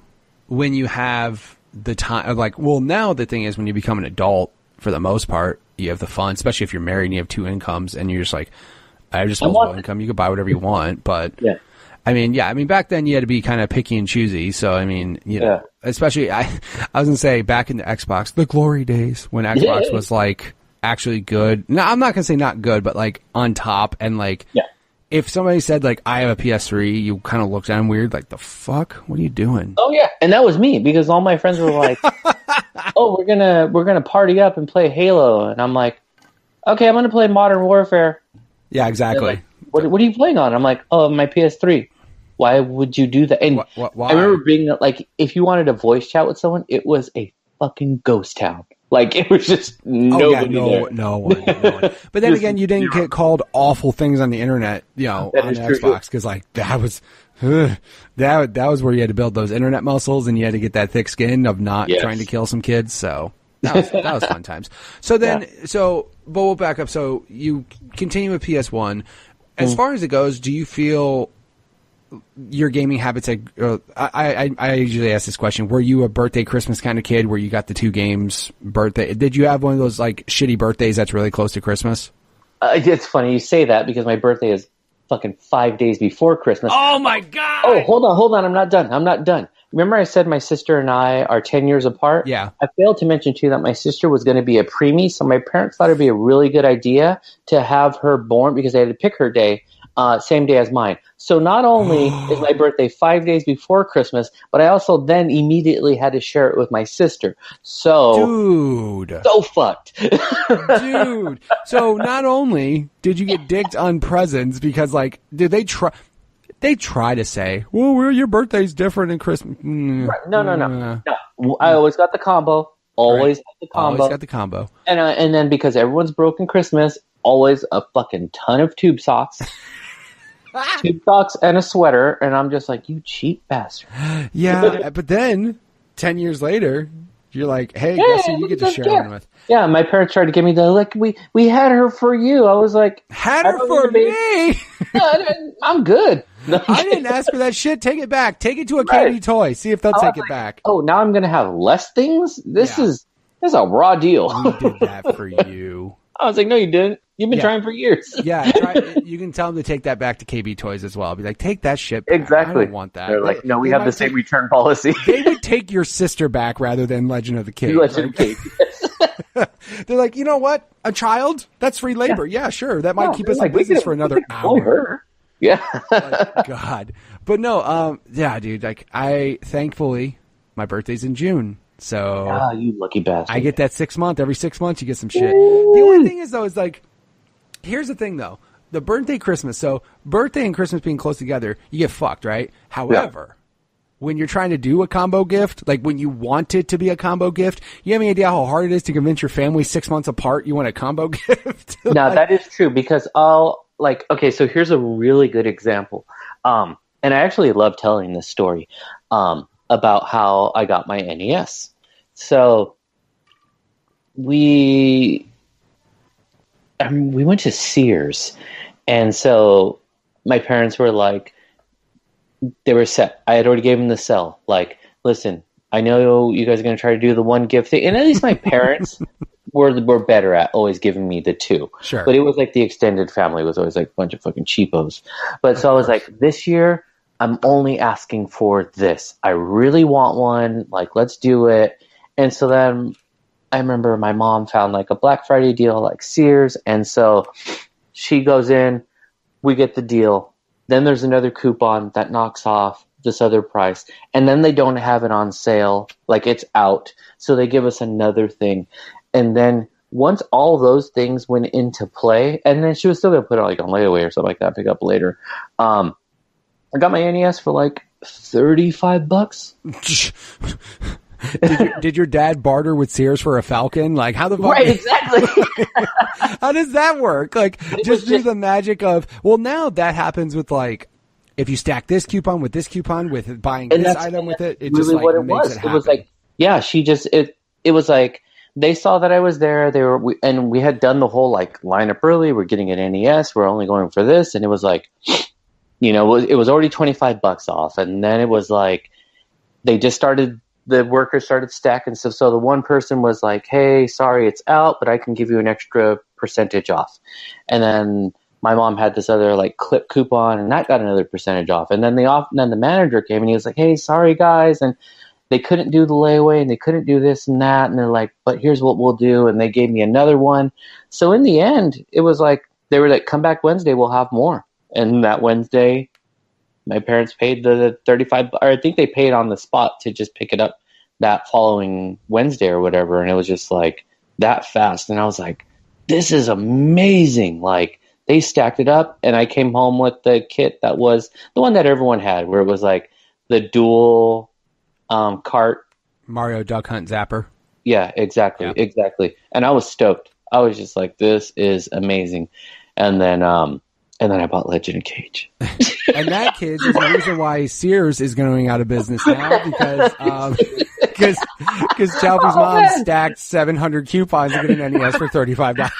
have the time, like, well, now the thing is when you become an adult. For the most part, you have the fun, especially if you're married and you have two incomes and you're just like, I have disposable income. You can buy whatever you want. But I mean, back then you had to be kind of picky and choosy. So, I mean, especially I was going to say back in the Xbox, the glory days when Xbox was like actually good. No, I'm not going to say not good, but like on top. And like, if somebody said like, I have a PS3, you kind of looked at them weird. Like, the fuck? What are you doing? Oh yeah. And that was me because all my friends were like, oh, we're gonna party up and play Halo, and I'm like, okay, I'm gonna play Modern Warfare. Yeah, exactly. Like, what are you playing on? I'm like, oh, my PS3. Why would you do that? And why? I remember being like, if you wanted to voice chat with someone, it was a fucking ghost town. Like it was just nobody there. No one. But then again, you didn't get called awful things on the internet, on the Xbox, because like that was. That was where you had to build those internet muscles, and you had to get that thick skin of not trying to kill some kids. So that was fun times. So then, but we'll back up. So you continue with PS1. As far as it goes, do you feel your gaming habits? I usually ask this question: were you a birthday, Christmas kind of kid, where you got the 2 games birthday? Did you have one of those like shitty birthdays that's really close to Christmas? It's funny you say that because my birthday is fucking 5 days before Christmas. Oh my God! Oh, hold on. I'm not done. Remember I said my sister and I are 10 years apart? Yeah. I failed to mention too that my sister was going to be a preemie, so my parents thought it'd be a really good idea to have her born because they had to pick her day, same day as mine. So not only is my birthday 5 days before Christmas, but I also then immediately had to share it with my sister. So, dude, so fucked. Dude. So not only did you get dicked on presents because like, did they try? They try to say, well, your birthday's different than Christmas. Right. No. I always got the combo. Always got the combo. And then because everyone's broken Christmas, always a fucking ton of tube socks. Tube socks and a sweater. And I'm just like, you cheap bastard. Yeah, but then 10 years later, you're like, hey, guess who you get to share one with? Yeah, my parents tried to give me the, like, we had her for you. I was like... Had her for me? No, I'm good. No, I didn't ask for that shit. Take it back. Take it to a candy toy. See if they'll take it back. Oh, now I'm going to have less things? This is a raw deal. We did that for you. I was like, no, you didn't. You've been trying for years. You can tell them to take that back to KB Toys as well. Be like, take that shit back. Exactly. I don't want that. They're like, no, we have the same return policy. They would take your sister back rather than Legend of the Cage. Legend of the Cage. They're like, you know what? A child? That's free labor. Yeah, sure. That might keep us in business for another hour. Her. Yeah. God. But no, yeah, dude, like thankfully, my birthday's in June. So you lucky bastard. I get that 6 month. Every 6 months you get some shit. The only thing is though, is like, here's the thing though. The birthday, Christmas. So birthday and Christmas being close together, you get fucked, right? However, when you're trying to do a combo gift, like when you want it to be a combo gift, you have any idea how hard it is to convince your family 6 months apart you want a combo gift? Now that is true because okay, so here's a really good example. And I actually love telling this story about how I got my NES. So we went to Sears, and so my parents were like, they were set. I had already gave them the sell. Like, listen, I know you guys are going to try to do the one gift thing, and at least my parents were better at always giving me the two. Sure. But it was like the extended family was always like a bunch of fucking cheapos. But so I was like, this year I'm only asking for this. I really want one. Like, let's do it. And so then I remember my mom found like a Black Friday deal like Sears. And so she goes in, we get the deal. Then there's another coupon that knocks off this other price. And then they don't have it on sale. Like, it's out. So they give us another thing. And then once all those things went into play, and then she was still going to put it like on layaway or something like that, pick up later. I got my NES for like $35. Did your dad barter with Sears for a Falcon? Like, how the fuck? Right, exactly. How does that work? Like, just do the magic of, well, now that happens with like, if you stack this coupon with buying this item with it, it just like what it makes was. it happen. It was like, yeah, it was like, they saw that I was there. And we had done the whole like line up early. We're getting an NES. We're only going for this. And it was like, you know, it was already $25 off. And then it was like, the workers started stacking stuff. So the one person was like, hey, sorry, it's out, but I can give you an extra percentage off. And then my mom had this other like clip coupon, and that got another percentage off. And then the manager came and he was like, hey, sorry guys. And they couldn't do the layaway and they couldn't do this and that. And they're like, but here's what we'll do. And they gave me another one. So in the end, it was like, they were like, come back Wednesday, we'll have more. And that Wednesday, my parents paid the $35, or I think they paid on the spot to just pick it up that following Wednesday or whatever. And it was just like that fast. And I was like, this is amazing. Like, they stacked it up, and I came home with the kit that was the one that everyone had, where it was like the dual cart. Mario Duck Hunt Zapper. Yeah, exactly. And I was stoked. I was just like, this is amazing. And then I bought Legend of Cage. And that, kids, is the reason why Sears is going out of business now, because Chaufie's mom stacked 700 coupons to get an NES for $35.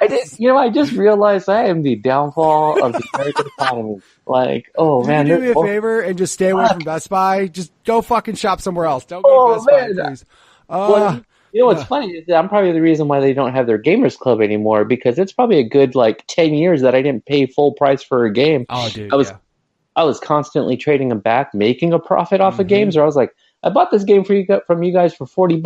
I just realized I am the downfall of the American economy. Like, oh man, do me a favor and just stay away from Best Buy. Just go fucking shop somewhere else. Don't go to Best Buy, please. You know what's funny is that I'm probably the reason why they don't have their Gamers Club anymore, because it's probably a good like 10 years that I didn't pay full price for a game. Oh, dude, I was constantly trading them back, making a profit off of games. Or I was like, I bought this game from you guys for $40,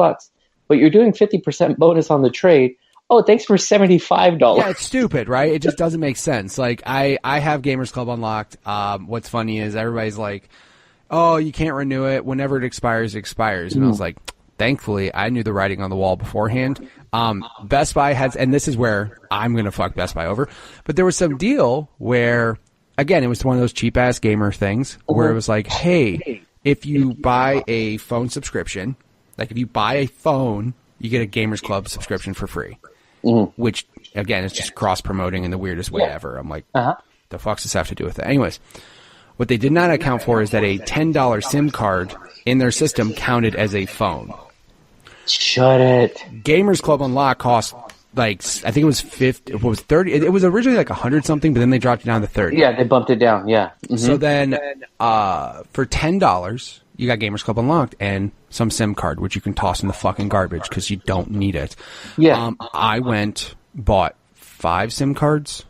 but you're doing 50% bonus on the trade. Oh, thanks for $75. Yeah, it's stupid, right? It just doesn't make sense. Like, I have Gamers Club unlocked. What's funny is everybody's like, oh, you can't renew it. Whenever it expires, it expires. And I was like, thankfully, I knew the writing on the wall beforehand. Best Buy has, and this is where I'm going to fuck Best Buy over, but there was some deal where, again, it was one of those cheap-ass gamer things where it was like, hey, if you buy a phone subscription, like if you buy a phone, you get a Gamers Club subscription for free, which, again, is just cross-promoting in the weirdest way ever. I'm like, the fuck does this have to do with that? Anyways, what they did not account for is that a $10 SIM card in their system counted as a phone. Shut it. Gamers Club Unlock cost like, I think it was 50, it was 30. It was originally like 100 something, but then they dropped it down to 30. Yeah, they bumped it down. Yeah. So then, for $10, you got Gamers Club Unlocked and some SIM card, which you can toss in the fucking garbage because you don't need it. Yeah. I bought 5 SIM cards.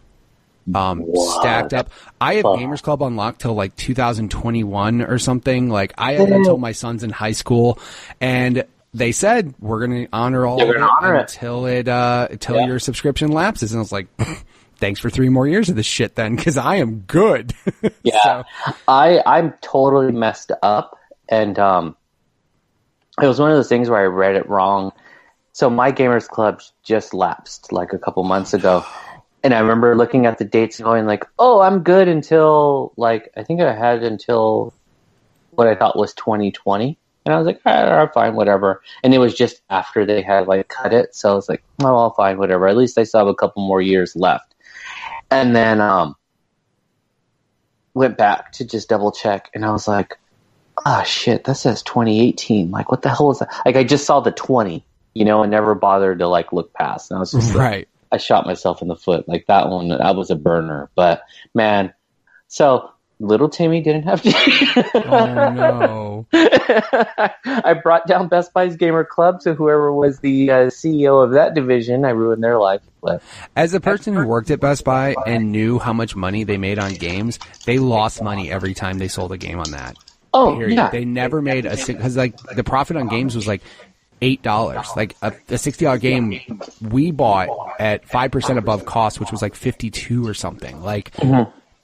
Stacked up. I have Gamers Club unlocked till like 2021 or something. Like I have until my son's in high school, and they said we're going to honor all of it until your subscription lapses. And I was like, thanks for 3 more years of this shit then, because I am good. Yeah, so. I'm totally messed up, and it was one of those things where I read it wrong. So my Gamers Club just lapsed like a couple months ago. And I remember looking at the dates and going like, oh, I'm good until, like, I think I had until what I thought was 2020. And I was like, I'm fine, whatever. And it was just after they had, like, cut it. So I was like, oh, I'll fine, whatever. At least I still have a couple more years left. And then went back to just double check. And I was like, ah, shit, that says 2018. Like, what the hell is that? Like, I just saw the 20, and never bothered to, like, look past. And I was just like, I shot myself in the foot. Like that one, that was a burner. But man, so little Timmy didn't have to. Oh no! I brought down Best Buy's Gamer Club to whoever was the CEO of that division. I ruined their life. But as a person who worked at Best Buy and knew how much money they made on games, they lost money every time they sold a game on that. Oh, period. Yeah. They never made because like the profit on games was like $8. Like a $60 game we bought at 5% above cost, which was like 52 or something. Like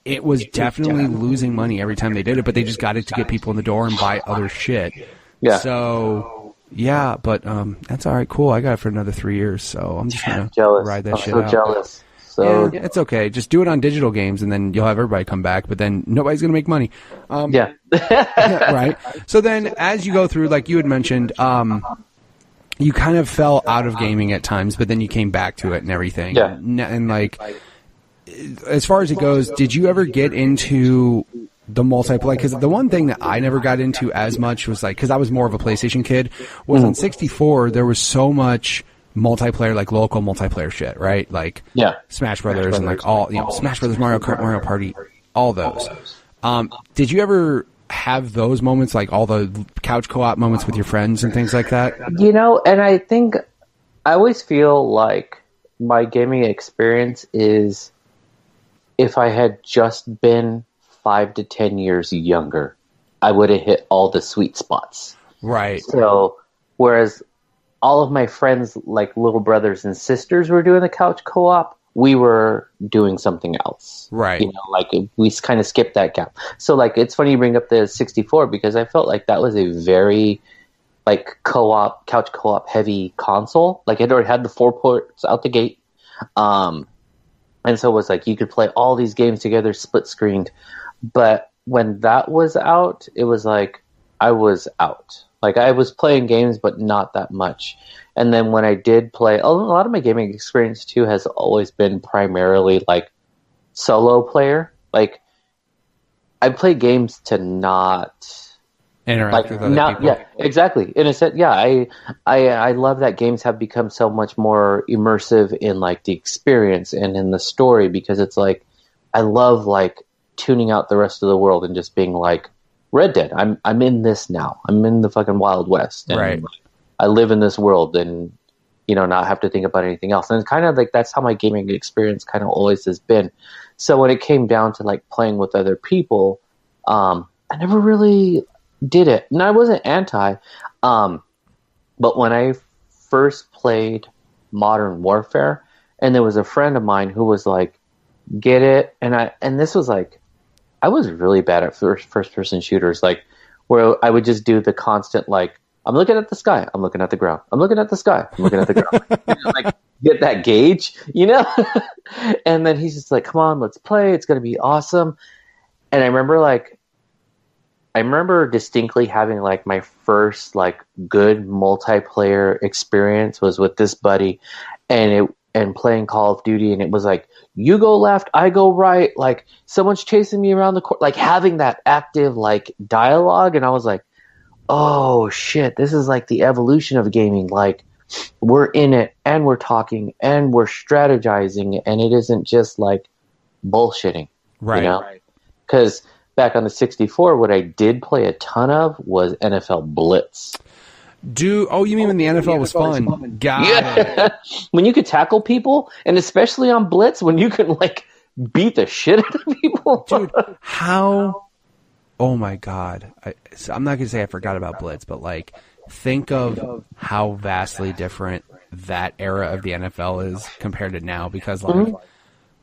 it was definitely losing money every time they did it, but they just got it to get people in the door and buy other shit. Yeah. So yeah, but that's all right. Cool. I got it for another 3 years, so I'm just gonna ride that shit out. I'm so jealous. So yeah, it's okay. Just do it on digital games, and then you'll have everybody come back. But then nobody's gonna make money. Yeah, right. So then, as you go through, like you had mentioned, you kind of fell out of gaming at times, but then you came back to it and everything. Yeah. And like, as far as it goes, did you ever get into the multiplayer? Because the one thing that I never got into as much was like, because I was more of a PlayStation kid, was on 64, there was so much multiplayer, like local multiplayer shit, right? Like Smash Brothers and like all, Smash Brothers, Mario Kart, Mario Party, all those. Did you ever have those moments, like all the couch co-op moments with your friends and things like that? And I think I always feel like my gaming experience is if I had just been 5 to 10 years younger, I would have hit all the sweet spots. Right. So, whereas all of my friends, like little brothers and sisters, were doing the couch co-op, we were doing something else. Right. Like we kind of skipped that gap. So like, it's funny you bring up the 64 because I felt like that was a very like couch co-op heavy console. Like it already had the 4 ports out the gate. And so it was like, you could play all these games together, split screened. But when that was out, it was like, I was out. Like I was playing games, but not that much. And then when I did play, a lot of my gaming experience too has always been primarily like solo player. Like I play games to not interact with other people. Yeah, exactly. In a sense, yeah, I love that games have become so much more immersive in like the experience and in the story, because it's like I love like tuning out the rest of the world and just being like, Red Dead, I'm in this now. I'm in the fucking Wild West. And right. I live in this world and, not have to think about anything else. And it's kind of like, that's how my gaming experience kind of always has been. So when it came down to like playing with other people, I never really did it. And I wasn't anti, but when I first played Modern Warfare, and there was a friend of mine who was like, get it. And this was like, I was really bad at first person shooters, like where I would just do the constant, like, I'm looking at the sky, I'm looking at the ground, I'm looking at the sky, I'm looking at the ground. Like get that gauge, And then he's just like, come on, let's play. It's going to be awesome. And I remember distinctly having like my first like good multiplayer experience was with this buddy and playing Call of Duty. And it was like, you go left, I go right. Like someone's chasing me around the court, like having that active like dialogue. And I was like, oh shit, this is like the evolution of gaming. Like we're in it and we're talking and we're strategizing, and it isn't just like bullshitting, right? Because back on the 64, what I did play a ton of was NFL Blitz. Dude, oh, you mean when the NFL was fun? Got it. When you could tackle people, and especially on blitz, when you could like beat the shit out of people. Dude, how? Oh my God! I'm not gonna say I forgot about blitz, but like, think of how vastly different that era of the NFL is compared to now. Because like,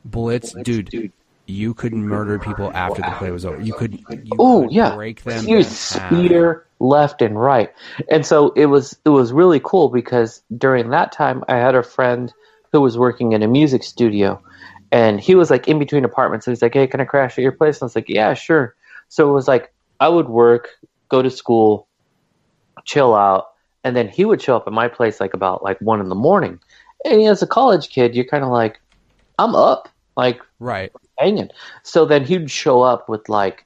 blitz, dude. You could murder people after the play was over. You could break them. You spear left and right. And so it was really cool because during that time I had a friend who was working in a music studio, and he was like in between apartments. So he's like, "Hey, can I crash at your place?" And I was like, "Yeah, sure." So it was like I would work, go to school, chill out, and then he would show up at my place like about like 1 a.m. And as a college kid, you're kind of like, I'm up, like right. hanging. So then he'd show up with like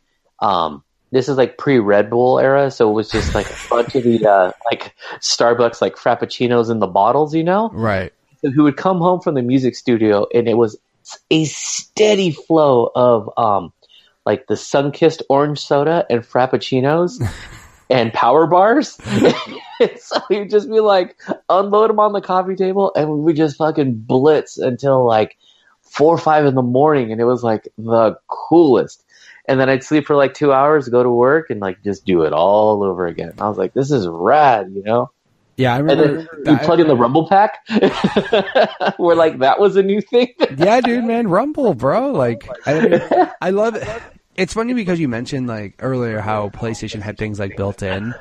this is like pre-Red Bull era, so it was just like a bunch of the like Starbucks like frappuccinos in the bottles, you know? Right. So he would come home from the music studio, and it was a steady flow of like the sun-kissed orange soda and frappuccinos and power bars. So he'd just be like unload them on the coffee table, and we would just fucking blitz until like 4 or 5 in the morning, and it was like the coolest. And then I'd sleep for like 2 hours, go to work, and like just do it all over again. I was like, this is rad, you know? Yeah, I remember. And then you plug in the Rumble Pack, where like that was a new thing. Yeah, dude, man, Rumble, bro. Like, I love it. It's funny because you mentioned like earlier how PlayStation had things like built in,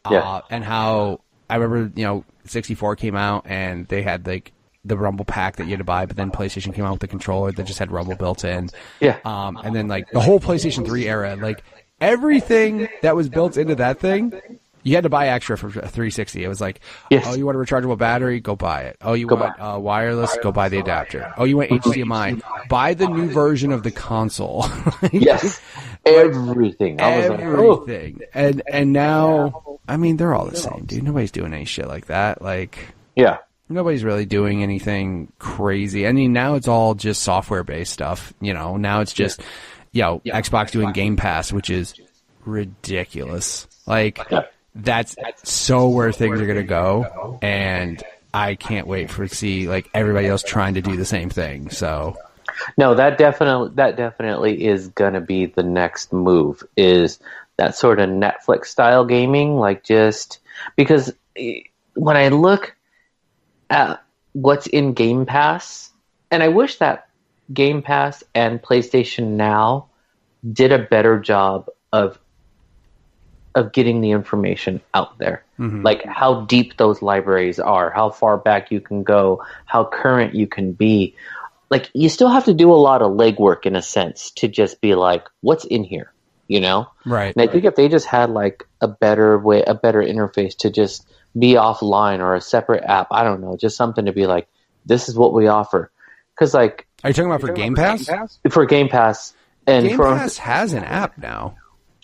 and how I remember 64 came out and they had like the Rumble Pack that you had to buy, but then PlayStation came out with the controller that just had Rumble built in. Yeah. And then like the whole PlayStation 3 era, like everything that was built into that thing, you had to buy extra for 360. It was like, oh, you want a rechargeable battery? Go buy it. Oh, you want wireless? Go buy the adapter. Oh, you want HDMI? Buy the new version of the console. Yes. Everything. Everything. And now, I mean, they're all the same, dude. Nobody's doing any shit like that. Like, yeah. Nobody's really doing anything crazy. I mean, now it's all just software-based stuff. Now it's just, Xbox doing Game Pass, which is ridiculous. Like, that's so where things are going to go. And I can't wait to see, like, everybody else trying to do the same thing. So, no, that definitely is going to be the next move, is that sort of Netflix-style gaming. Like, just because when I look at what's in Game Pass, and I wish that Game Pass and PlayStation Now did a better job of getting the information out there. Mm-hmm. Like how deep those libraries are, how far back you can go, how current you can be. Like you still have to do a lot of legwork in a sense to just be like, what's in here, Right. And I think if they just had like a better interface to just be offline or a separate app, I don't know, just something to be like, this is what we offer. Because like, are you talking about for Game Pass? For Game Pass, and Game Pass has an app now.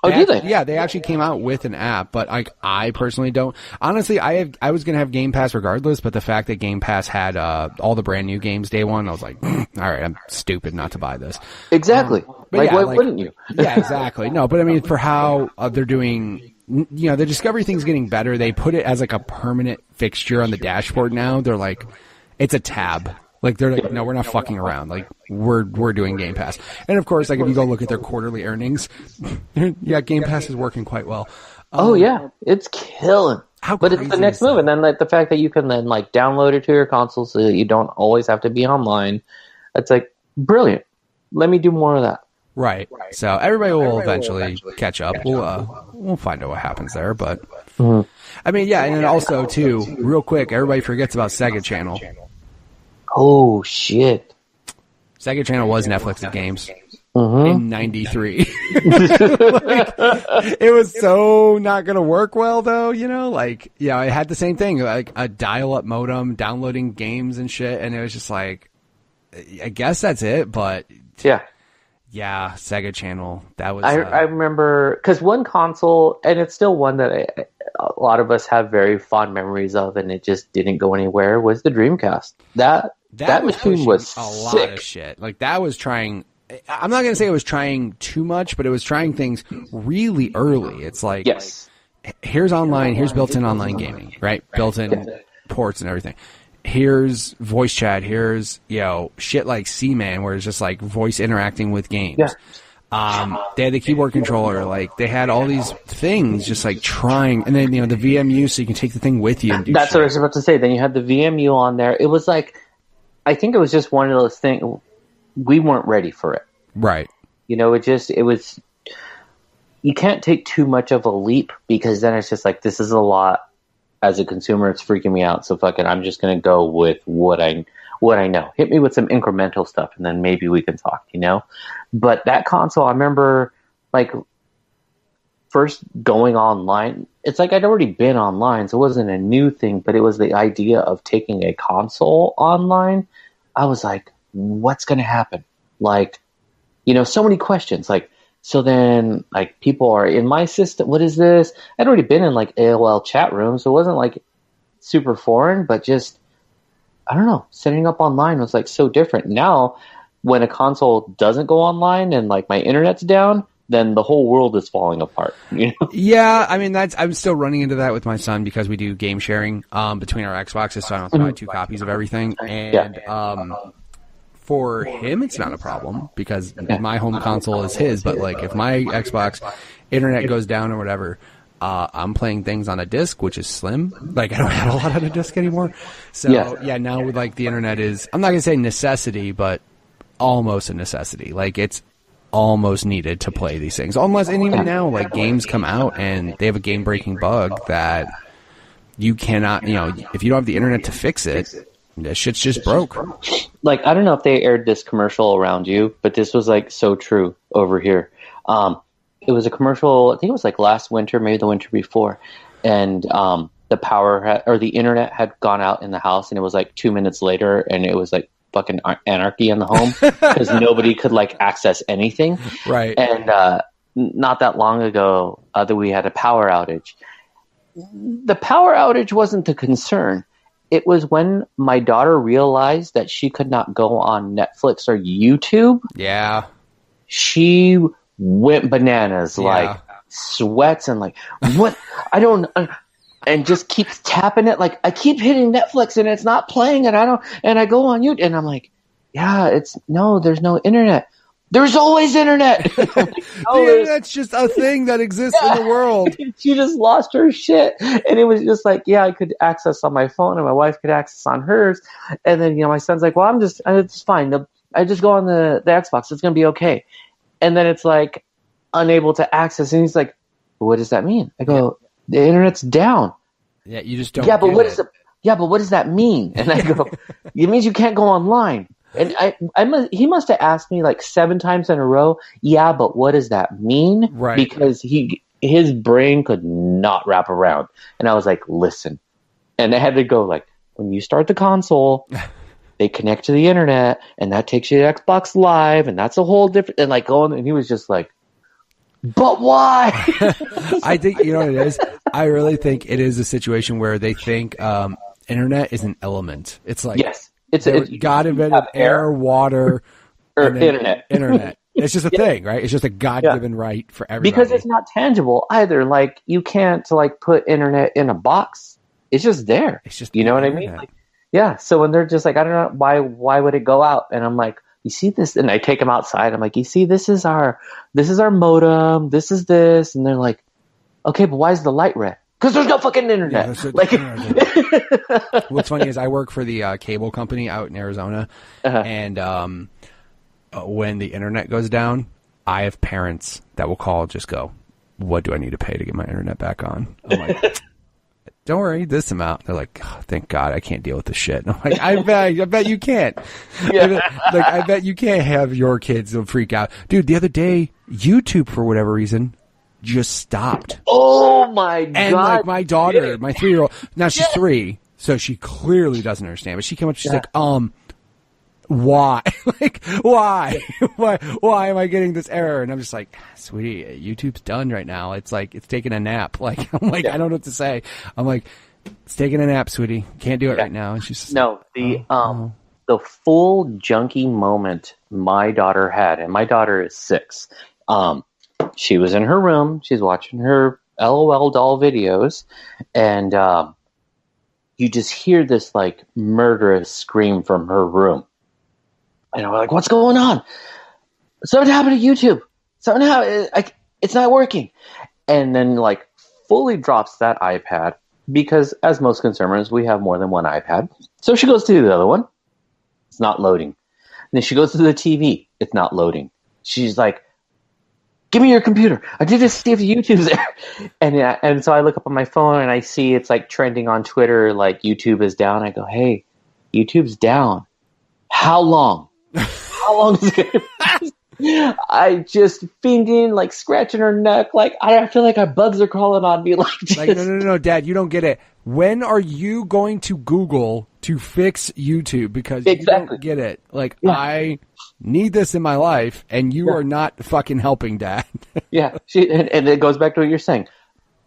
Oh, do they? Yeah, they actually came out with an app, but like I personally don't. Honestly, I was gonna have Game Pass regardless, but the fact that Game Pass had all the brand new games day one, I was like, all right, I'm stupid not to buy this. Exactly. Like, why wouldn't you? Yeah, exactly. No, but I mean, for how they're doing. The Discovery thing's getting better. They put it as like a permanent fixture on the dashboard now. They're like, it's a tab. Like they're like, no, we're not fucking around. Like we're doing Game Pass. And of course, like if you go look at their quarterly earnings, yeah, Game Pass is working quite well. Oh yeah, it's killing. But it's the next move, and then like the fact that you can then like download it to your console so that you don't always have to be online. It's like brilliant. Let me do more of that. Right. So everybody will eventually catch up. We'll find out what happens there, but I mean, yeah, and then also too, real quick, everybody forgets about Sega Channel. Oh shit! Sega Channel was Netflix's games in '93. Like, it was so not gonna work well, though. I had the same thing, like a dial-up modem, downloading games and shit, and it was just like, I guess that's it, but yeah. Yeah, Sega Channel. That was. I remember because one console, and it's still one that a lot of us have very fond memories of, and it just didn't go anywhere. Was the Dreamcast? That machine was a sick. Lot of shit. Like that was trying. I'm not gonna say it was trying too much, but it was trying things really early. It's like, yes, here's online, here's built-in online gaming, right? Built-in ports and everything. Here's voice chat. Here's, shit like Seaman, where it's just like voice interacting with games. Yeah. They had the keyboard controller. Like, they had all these things just like trying. And then, the VMU, so you can take the thing with you and do That's shit. what I was about to say. Then you had the VMU on there. It was like, I think it was just one of those things. We weren't ready for it. Right. It was, you can't take too much of a leap, because then it's just like, this is a lot. As a consumer, it's freaking me out. So fuck it, I'm just gonna go with what I know. Hit me with some incremental stuff, and then maybe we can talk. But that console, I remember like first going online. It's like I'd already been online, so it wasn't a new thing. But it was the idea of taking a console online. I was like, what's gonna happen? Like, so many questions. Like, so then, like, people are in my system. What is this? I'd already been in, like, AOL chat rooms, so it wasn't, like, super foreign, but just, I don't know, setting up online was, like, so different. Now, when a console doesn't go online and, like, my internet's down, then the whole world is falling apart. Yeah, I mean, I'm still running into that with my son, because we do game sharing between our Xboxes, so I don't have to buy 2 copies of everything. And for him, it's not a problem, because my home console is his. But like, if my Xbox internet goes down or whatever, I'm playing things on a disc, which is slim. Like, I don't have a lot on a disc anymore. So now with like the internet is, I'm not gonna say necessity, but almost a necessity. Like, it's almost needed to play these things. And even now, like, games come out and they have a game-breaking bug that you cannot, if you don't have the internet to fix it, that shit's just broke. Like, I don't know if they aired this commercial around you, but this was like so true over here. It was a commercial, I think it was like last winter, maybe the winter before, and the power or the internet had gone out in the house, and it was like 2 minutes later, and it was like fucking anarchy in the home, because nobody could like access anything. Right. And not that long ago, that we had a power outage. The power outage wasn't the concern. It was when my daughter realized that she could not go on Netflix or YouTube. Yeah. She went bananas, like sweats and like, what? I don't, and just keeps tapping it. Like, I keep hitting Netflix and it's not playing, and I go on YouTube, and I'm like, there's no internet. There's always internet. Like, the internet's just a thing that exists in the world. She just lost her shit. And it was just like, I could access on my phone, and my wife could access on hers. And then, my son's like, well, it's fine. I just go on the Xbox. It's going to be okay. And then it's like unable to access. And he's like, well, what does that mean? I go, the internet's down. Yeah, you just don't. But what does that mean? And I go, it means you can't go online. And he must have asked me like 7 times in a row. Yeah, but what does that mean? Right. Because his brain could not wrap around. And I was like, listen. And I had to go like, when you start the console, they connect to the internet, and that takes you to Xbox Live, and that's a whole different. And like going, and he was just like, but why? I think you know what it is. I really think it is a situation where they think internet is an element. It's like It's God invented air, water, or internet. Internet. It's just a thing, right? It's just a God-given right for everybody. Because it's not tangible either. Like, you can't like put internet in a box. It's just there. It's just, you know what I mean? Like, so when they're just like, I don't know why would it go out? And I'm like, you see this? And I take them outside. I'm like, you see, this is our modem. This is this. And they're like, okay, but why is the light red? Because there's no fucking internet. What's funny is I work for the cable company out in Arizona, and when the internet goes down, I have parents that will call, just go, what do I need to pay to get my internet back on? I'm like, don't worry, this amount. They're like, oh, thank God, I can't deal with this shit. And I'm like, I bet you can't. I bet you can't have your kids freak out. Dude, the other day, YouTube, for whatever reason, just stopped. Oh my God. And like my daughter, my 3-year-old, now she's 3, so she clearly doesn't understand, but she came up, she's like, why? Like, why am I getting this error? And I'm just like, sweetie, YouTube's done right now. It's like, it's taking a nap. Like, I'm like, I don't know what to say. I'm like, it's taking a nap, sweetie. Can't do it right now. And she's just the full junkie moment my daughter had, and my daughter is 6. She was in her room. She's watching her LOL doll videos, and you just hear this like murderous scream from her room. And we're like, what's going on? Something happened to YouTube. Something happened. It's not working. And then like fully drops that iPad because as most consumers, we have more than one iPad. So she goes to the other one. It's not loading. And then she goes to the TV. It's not loading. She's like, give me your computer. I did just see if YouTube's there. And so I look up on my phone and I see it's like trending on Twitter, like YouTube is down. I go, hey, YouTube's down. How long? How long is it going to I just fiending, like scratching her neck. Like I feel like our bugs are crawling on me. Like no, Dad, you don't get it. When are you going to Google to fix YouTube? Because you don't get it. Like I need this in my life, and you are not fucking helping, Dad. Yeah, and it goes back to what you're saying.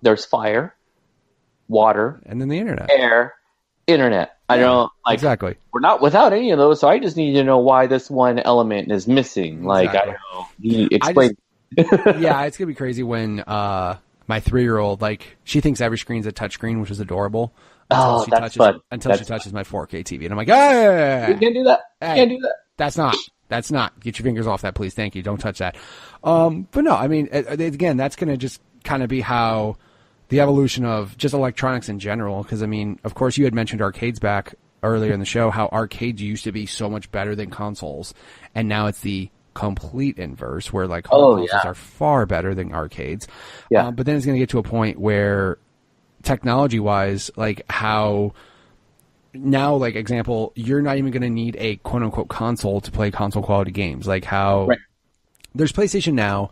There's fire, water, and then the internet, air, internet. I don't like exactly. We're not without any of those, so I just need to know why this one element is missing. Like I don't know. You explain. Yeah, it's gonna be crazy when my 3-year-old, like, she thinks every screen's a touchscreen, which is adorable. Until she touches my 4K TV, and I'm like, hey, you can't do that. Hey, you can't do that. That's not. Get your fingers off that, please. Thank you. Don't touch that. But no, I mean, again, that's gonna just kind of be how the evolution of just electronics in general, because, I mean, of course, you had mentioned arcades back earlier in the show, how arcades used to be so much better than consoles, and now it's the complete inverse, where, like, consoles are far better than arcades. Yeah. But then it's going to get to a point where, technology-wise, like, how now, like, example, you're not even going to need a quote-unquote console to play console-quality games. Like, how there's PlayStation Now,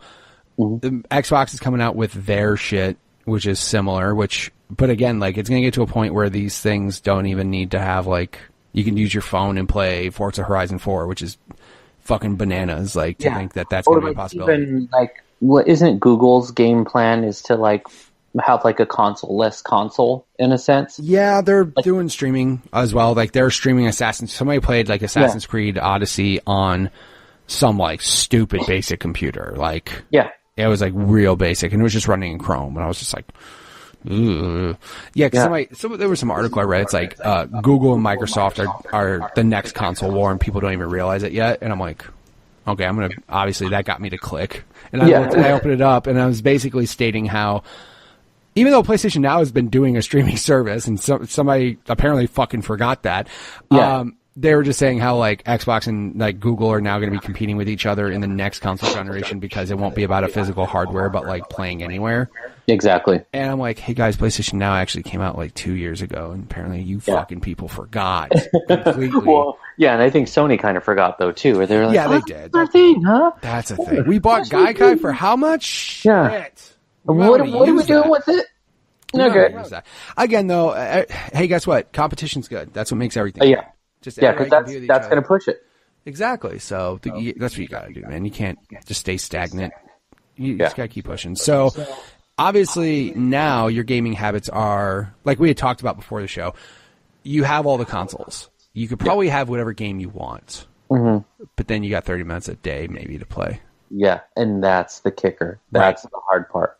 the Xbox is coming out with their shit, which is similar, but again, like, it's going to get to a point where these things don't even need to have, like, you can use your phone and play Forza Horizon 4, which is fucking bananas, like, to think that that's going to be a possibility. Even, like, what isn't Google's game plan is to, like, have, like, a console-less console, in a sense? Yeah, they're doing streaming as well. Like, they're streaming somebody played, like, Assassin's Creed Odyssey on some, like, stupid basic computer, like... Yeah. It was like real basic, and it was just running in Chrome, and I was just like, ugh. Yeah, because there was some article I read. It's like Google and Microsoft are the next console war, and people don't even realize it yet. And I'm like, okay, I'm gonna obviously that got me to click, and I opened it up, and I was basically stating how, even though PlayStation Now has been doing a streaming service, and somebody apparently fucking forgot that. They were just saying how, like, Xbox and, like, Google are now going to be competing with each other in the next console generation because it won't be about a physical hardware, but, like, playing anywhere. Exactly. And I'm like, hey, guys, PlayStation Now actually came out, like, 2 years ago, and apparently you fucking people forgot completely. Well, yeah, and I think Sony kind of forgot, though, too, where they were like, yeah, they did. That's a thing, huh? That's a thing. We bought Gaikai for how much? Yeah. Shit. What are we doing with it? Okay. Again, though, hey, guess what? Competition's good. That's what makes everything good. Because that's going to push it. Exactly. So that's what you got to do, man. You can't just stay stagnant. You just got to keep pushing. So obviously now your gaming habits are, like we had talked about before the show, you have all the consoles. You could probably have whatever game you want. Mm-hmm. But then you got 30 minutes a day maybe to play. Yeah, and that's the kicker. That's the hard part.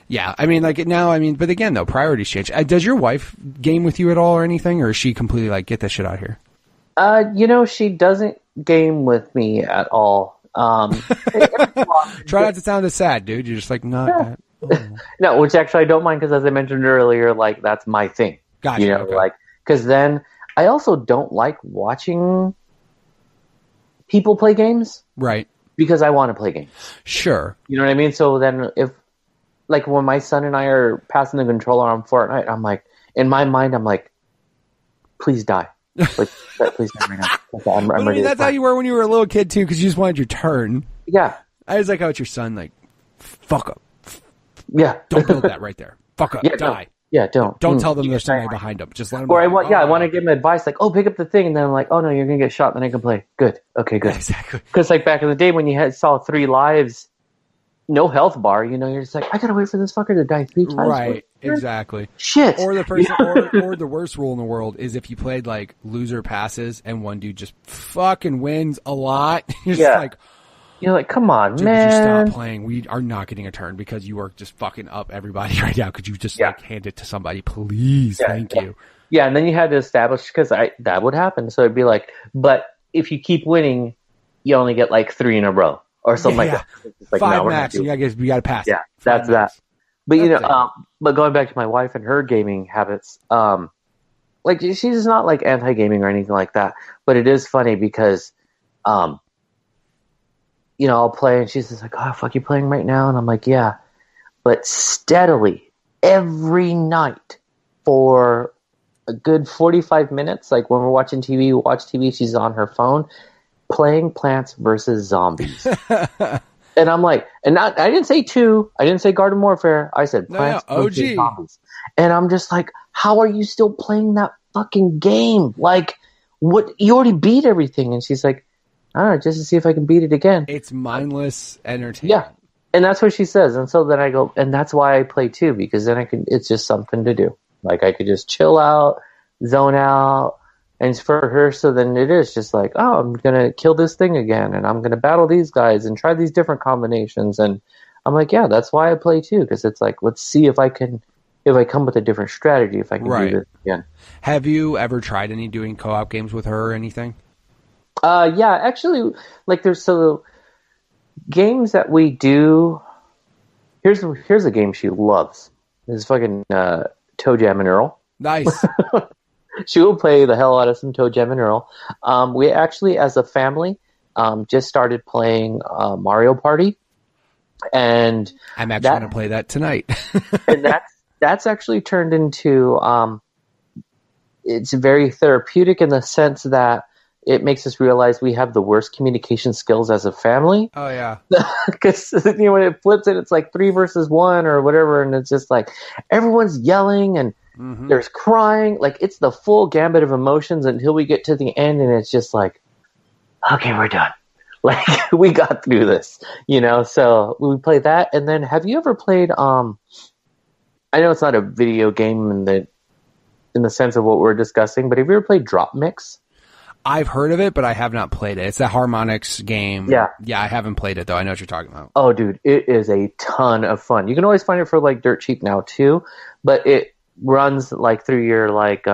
Yeah, I mean, like, now, I mean, but again, though, priorities change. Does your wife game with you at all or anything, or is she completely like, get that shit out here? She doesn't game with me at all. Try not to sound as sad, dude. You're just like, not. No, which actually I don't mind, because as I mentioned earlier, like, that's my thing. Gotcha. Like, because then I also don't like watching people play games. Right. Because I want to play games. Sure. You know what I mean? So then like, when my son and I are passing the controller on Fortnite, I'm like, in my mind, I'm like, please die. Like, please die right now. I'm ready. That's how you were when you were a little kid, too, because you just wanted your turn. Yeah. I was like, how it's your son, like, fuck up. Yeah. Don't build that right there. Fuck up. Die. Don't. Don't tell them there's somebody behind them. Just let them. Or I want to give them advice, like, oh, pick up the thing, and then I'm like, oh no, you're gonna get shot, then I can play. Good. Okay, good. Exactly. Because, like, back in the day when you saw 3 lives, no health bar, you're just like, I gotta wait for this fucker to die 3 times. Right, exactly. Shit. Or the person, or the worst rule in the world is if you played, like, loser passes and one dude just fucking wins a lot. You're just like, You're like, come on, dude, man. Could you stop playing? We are not getting a turn because you are just fucking up everybody right now. Could you just like hand it to somebody, please? Thank you. Yeah, and then you had to establish, because that would happen. So it'd be like, but if you keep winning, you only get like 3 in a row or something like that. It's like, 5 max. We got to pass. Yeah, that's that. But but going back to my wife and her gaming habits, like she's not like anti-gaming or anything like that. But it is funny because, I'll play and she's just like, "Oh, fuck, you playing right now?" And I'm like, "Yeah," but steadily every night for a good 45 minutes, like when we're watching TV, we watch TV, she's on her phone playing Plants vs. Zombies. And I'm like, I didn't say 2, I didn't say Garden Warfare, I said Plants vs. Zombies. And I'm just like, how are you still playing that fucking game? Like, what? You already beat everything. And she's like, all right, just to see if I can beat it again. It's mindless entertainment. Yeah. And that's what she says. And so then I go, and that's why I play too, because then it's just something to do. Like I could just chill out, zone out. And for her, so then it is just like, oh, I'm going to kill this thing again. And I'm going to battle these guys and try these different combinations. And I'm like, yeah, that's why I play too. Because it's like, let's see if I come with a different strategy, if I can do this again. Have you ever tried doing co-op games with her or anything? Yeah, actually, like there's games that we do. Here's a game she loves. It's fucking Toe Jam and Earl. Nice. She will play the hell out of some Toe Jam and Earl. We actually, as a family, just started playing Mario Party, and I'm actually going to play that tonight. And that's actually turned into it's very therapeutic in the sense that it makes us realize we have the worst communication skills as a family. Oh, yeah. Because when it flips it, it's like 3 versus 1 or whatever, and it's just like everyone's yelling and there's crying. Like, it's the full gambit of emotions until we get to the end, and it's just like, okay, we're done. Like, we got through this, So we play that, and then have you ever played? I know it's not a video game in the sense of what we're discussing, but have you ever played Drop Mix? I've heard of it, but I have not played it. It's a harmonics game. Yeah. Yeah, I haven't played it, though. I know what you're talking about. Oh, dude, it is a ton of fun. You can always find it for, like, dirt cheap now, too. But it runs, like, through your, like,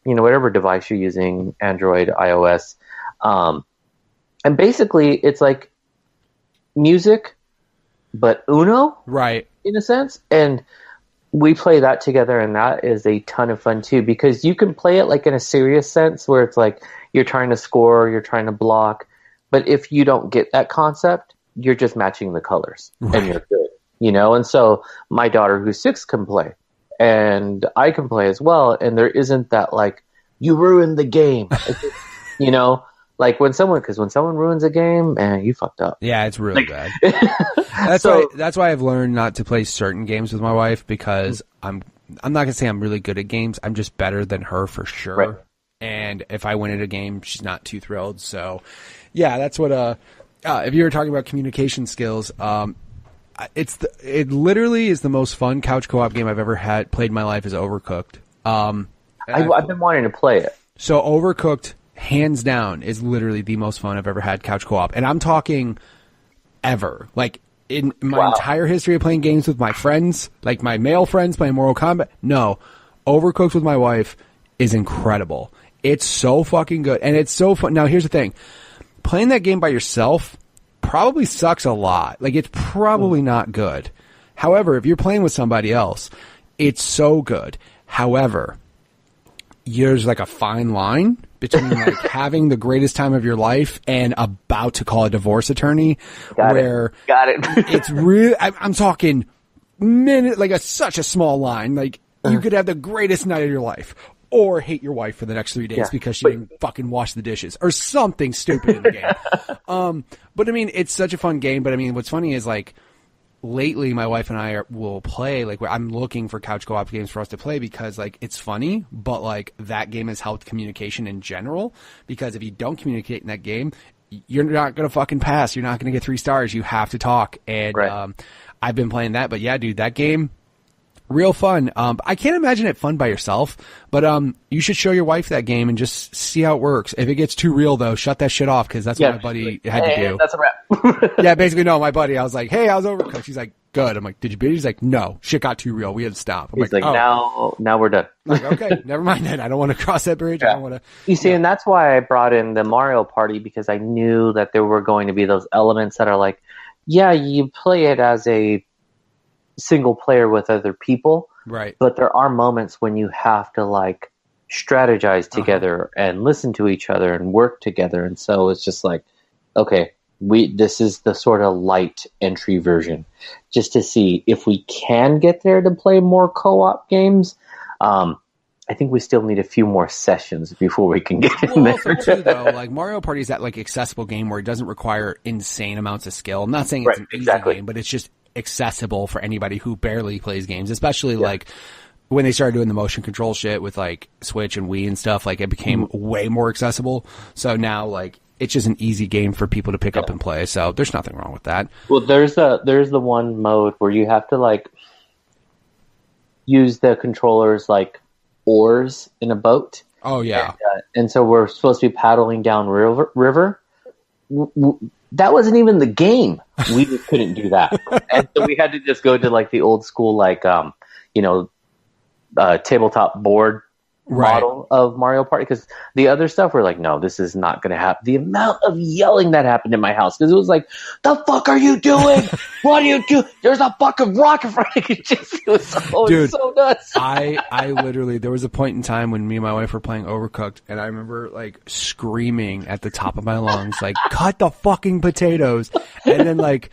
whatever device you're using, Android, iOS. And basically, it's like music, but Uno. Right. In a sense. And we play that together, and that is a ton of fun, too. Because you can play it, like, in a serious sense, where it's like, you're trying to score, you're trying to block. But if you don't get that concept, you're just matching the colors. Right. And you're good, And so my daughter, who's 6, can play. And I can play as well. And there isn't that, like, you ruined the game. Like when someone ruins a game, man, you fucked up. Yeah, it's really bad. That's why I've learned not to play certain games with my wife, because I'm not going to say I'm really good at games. I'm just better than her for sure. Right. And if I win at a game, she's not too thrilled. So, yeah, that's what. If you were talking about communication skills, it literally is the most fun couch co-op game I've ever played in my life. Is Overcooked. I've been wanting to play it. So Overcooked, hands down, is literally the most fun I've ever had couch co-op, and I'm talking ever. Like in my entire history of playing games with my friends, like my male friends playing Mortal Kombat. No, Overcooked with my wife is incredible. It's so fucking good, and it's so fun. Now, here's the thing. Playing that game by yourself probably sucks a lot. Like, it's probably not good. However, if you're playing with somebody else, it's so good. However, there's like a fine line between like having the greatest time of your life and about to call a divorce attorney. Got it. It's really, I'm talking such a small line. Like, you could have the greatest night of your life, or hate your wife for the next 3 days because she didn't fucking wash the dishes, or something stupid in the game. But I mean, it's such a fun game. But I mean, what's funny is, like, lately my wife and I will play, like, I'm looking for couch co-op games for us to play because, like, it's funny, but like that game has helped communication in general, because if you don't communicate in that game, you're not going to fucking pass. You're not going to get 3 stars. You have to talk. And I've been playing that. But yeah, dude, that game, Real fun. I can't imagine it fun by yourself, but you should show your wife that game and just see how it works. If it gets too real, though, shut that shit off, because that's what my buddy had to do. That's a wrap. Yeah, basically, no, my buddy, I was like, hey, how's Overcooked? She's like, good. I'm like, did you beat it? He's like, no, shit got too real. We had to stop. I'm He's like, oh. now we're done. I'm like, okay, never mind then. I don't want to cross that bridge. I don't want to. You see, and that's why I brought in the Mario Party, because I knew that there were going to be those elements that are like, yeah, you play it as a single player with other people. Right. But there are moments when you have to like strategize together and listen to each other and work together. And so it's just like, okay, this is the sort of light entry version, just to see if we can get there to play more co-op games. I think we still need a few more sessions before we can get in there. Also too, though, like Mario Party is that like accessible game where it doesn't require insane amounts of skill. I'm not saying it's an easy game, but it's just accessible for anybody who barely plays games, especially like when they started doing the motion control shit with like Switch and Wii and stuff. Like it became way more accessible. So now like it's just an easy game for people to pick up and play. So there's nothing wrong with that. Well, there's the one mode where you have to like use the controllers like oars in a boat. Oh yeah. And so we're supposed to be paddling down river. That wasn't even the game. We just couldn't do that. And so we had to just go to like the old school, like, tabletop board model of Mario Party. Because the other stuff, we're like, no, this is not going to happen. The amount of yelling that happened in my house, because it was like, the fuck are you doing? What do you do? There's a fucking rock in front of you. It was so nuts. I literally, there was a point in time when me and my wife were playing Overcooked, and I remember like screaming at the top of my lungs, like, cut the fucking potatoes. And then like,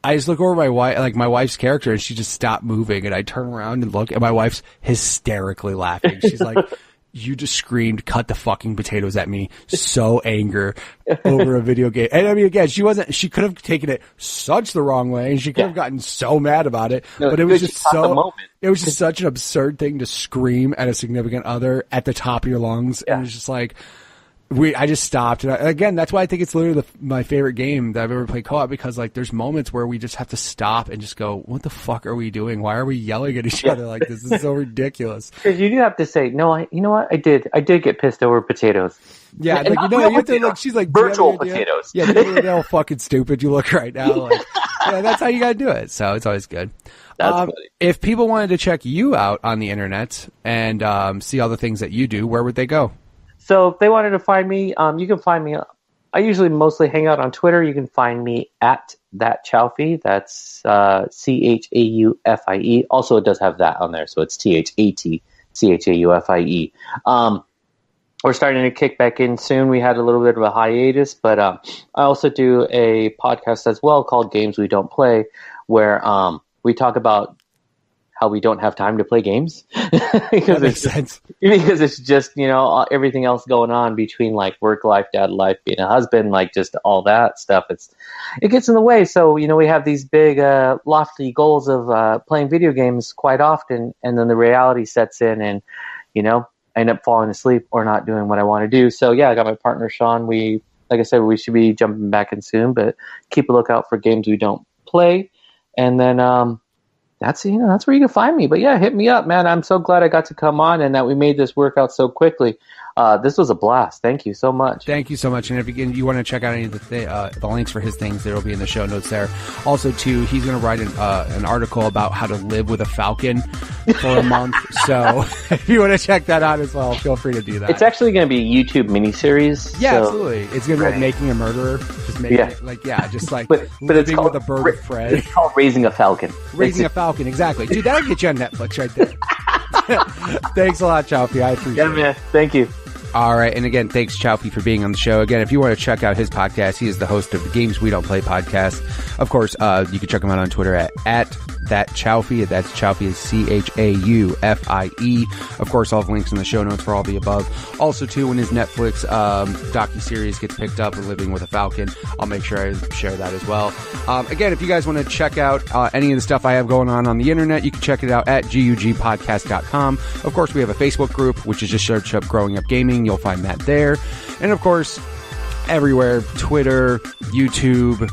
I just look over my wife's character, and she just stopped moving, and I turn around and look, and my wife's hysterically laughing. She's like, you just screamed, cut the fucking potatoes at me. So anger over a video game. And I mean, again, she could have taken it such the wrong way, and she could have gotten so mad about it, but it was just such an absurd thing to scream at a significant other at the top of your lungs. And it's just like, I just stopped. And again, that's why I think it's literally my favorite game that I've ever played co-op, because like there's moments where we just have to stop and just go, what the fuck are we doing? Why are we yelling at each other like this? This is so ridiculous. Because you do have to say, no, you know what? I did get pissed over potatoes. Yeah, like, you have to, like, she's like, virtual potatoes. Yeah, you're how fucking stupid you look right now. Like, yeah, that's how you gotta do it. So it's always good. That's funny. If people wanted to check you out on the internet and see all the things that you do, where would they go? So if they wanted to find me, you can find me. I usually mostly hang out on Twitter. You can find me at that Chaufie. That's CHAUFIE. Also, it does have that on there, so it's THATCHAUFIE. We're starting to kick back in soon. We had a little bit of a hiatus, but I also do a podcast as well called Games We Don't Play, where we talk about how we don't have time to play games because it's just, everything else going on between like work life, dad life, being a husband, like just all that stuff. It gets in the way. So, we have these big, lofty goals of playing video games quite often. And then the reality sets in and, I end up falling asleep or not doing what I want to do. So yeah, I got my partner, Sean. Like I said, we should be jumping back in soon, but keep a lookout for Games We Don't Play. And then, that's where you can find me. But yeah, hit me up, man. I'm so glad I got to come on and that we made this work out so quickly. This was a blast. Thank you so much. Thank you so much. And if you want to check out any of the links for his things, there will be in the show notes there. Also, too, he's going to write an article about how to live with a falcon for a month. So if you want to check that out as well, feel free to do that. It's actually going to be a YouTube miniseries. Yeah, absolutely. It's going to be like Making a Murderer. Just making it like, just like but it's called, with a bird of prey. It's called Raising a Falcon. Raising a Falcon, exactly. Dude, that'll get you on Netflix right there. Thanks a lot, Chaufie. I appreciate it. Yeah, man. Thank you. All right. And again, thanks, Chaufie, for being on the show. Again, if you want to check out his podcast, he is the host of the Games We Don't Play podcast. Of course, you can check him out on Twitter at that Chaufie. That's Chaufie is CHAUFIE. Of course, all the links in the show notes for all the above. Also, too, when his Netflix docuseries gets picked up, Living with a Falcon, I'll make sure I share that as well. Again, if you guys want to check out any of the stuff I have going on the internet, you can check it out at gugpodcast.com. Of course, we have a Facebook group, which is just search up Growing Up Gaming. You'll find that there. And of course, everywhere, Twitter, YouTube,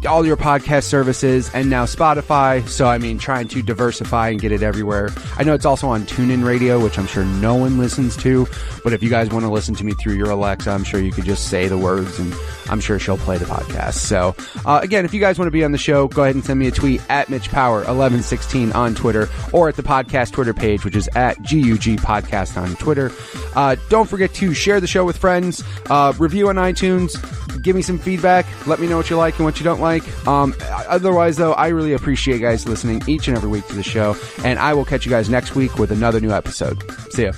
all your podcast services, and now Spotify. So, I mean, trying to diversify and get it everywhere. I know it's also on TuneIn Radio, which I'm sure no one listens to. But if you guys want to listen to me through your Alexa, I'm sure you could just say the words, and I'm sure she'll play the podcast. So, again, if you guys want to be on the show, go ahead and send me a tweet at MitchPower1116 on Twitter, or at the podcast Twitter page, which is at GUG Podcast on Twitter. Don't forget to share the show with friends, review on iTunes, give me some feedback, let me know what you like and what you don't like. Otherwise, though, I really appreciate you guys listening each and every week to the show, and I will catch you guys next week with another new episode. See ya.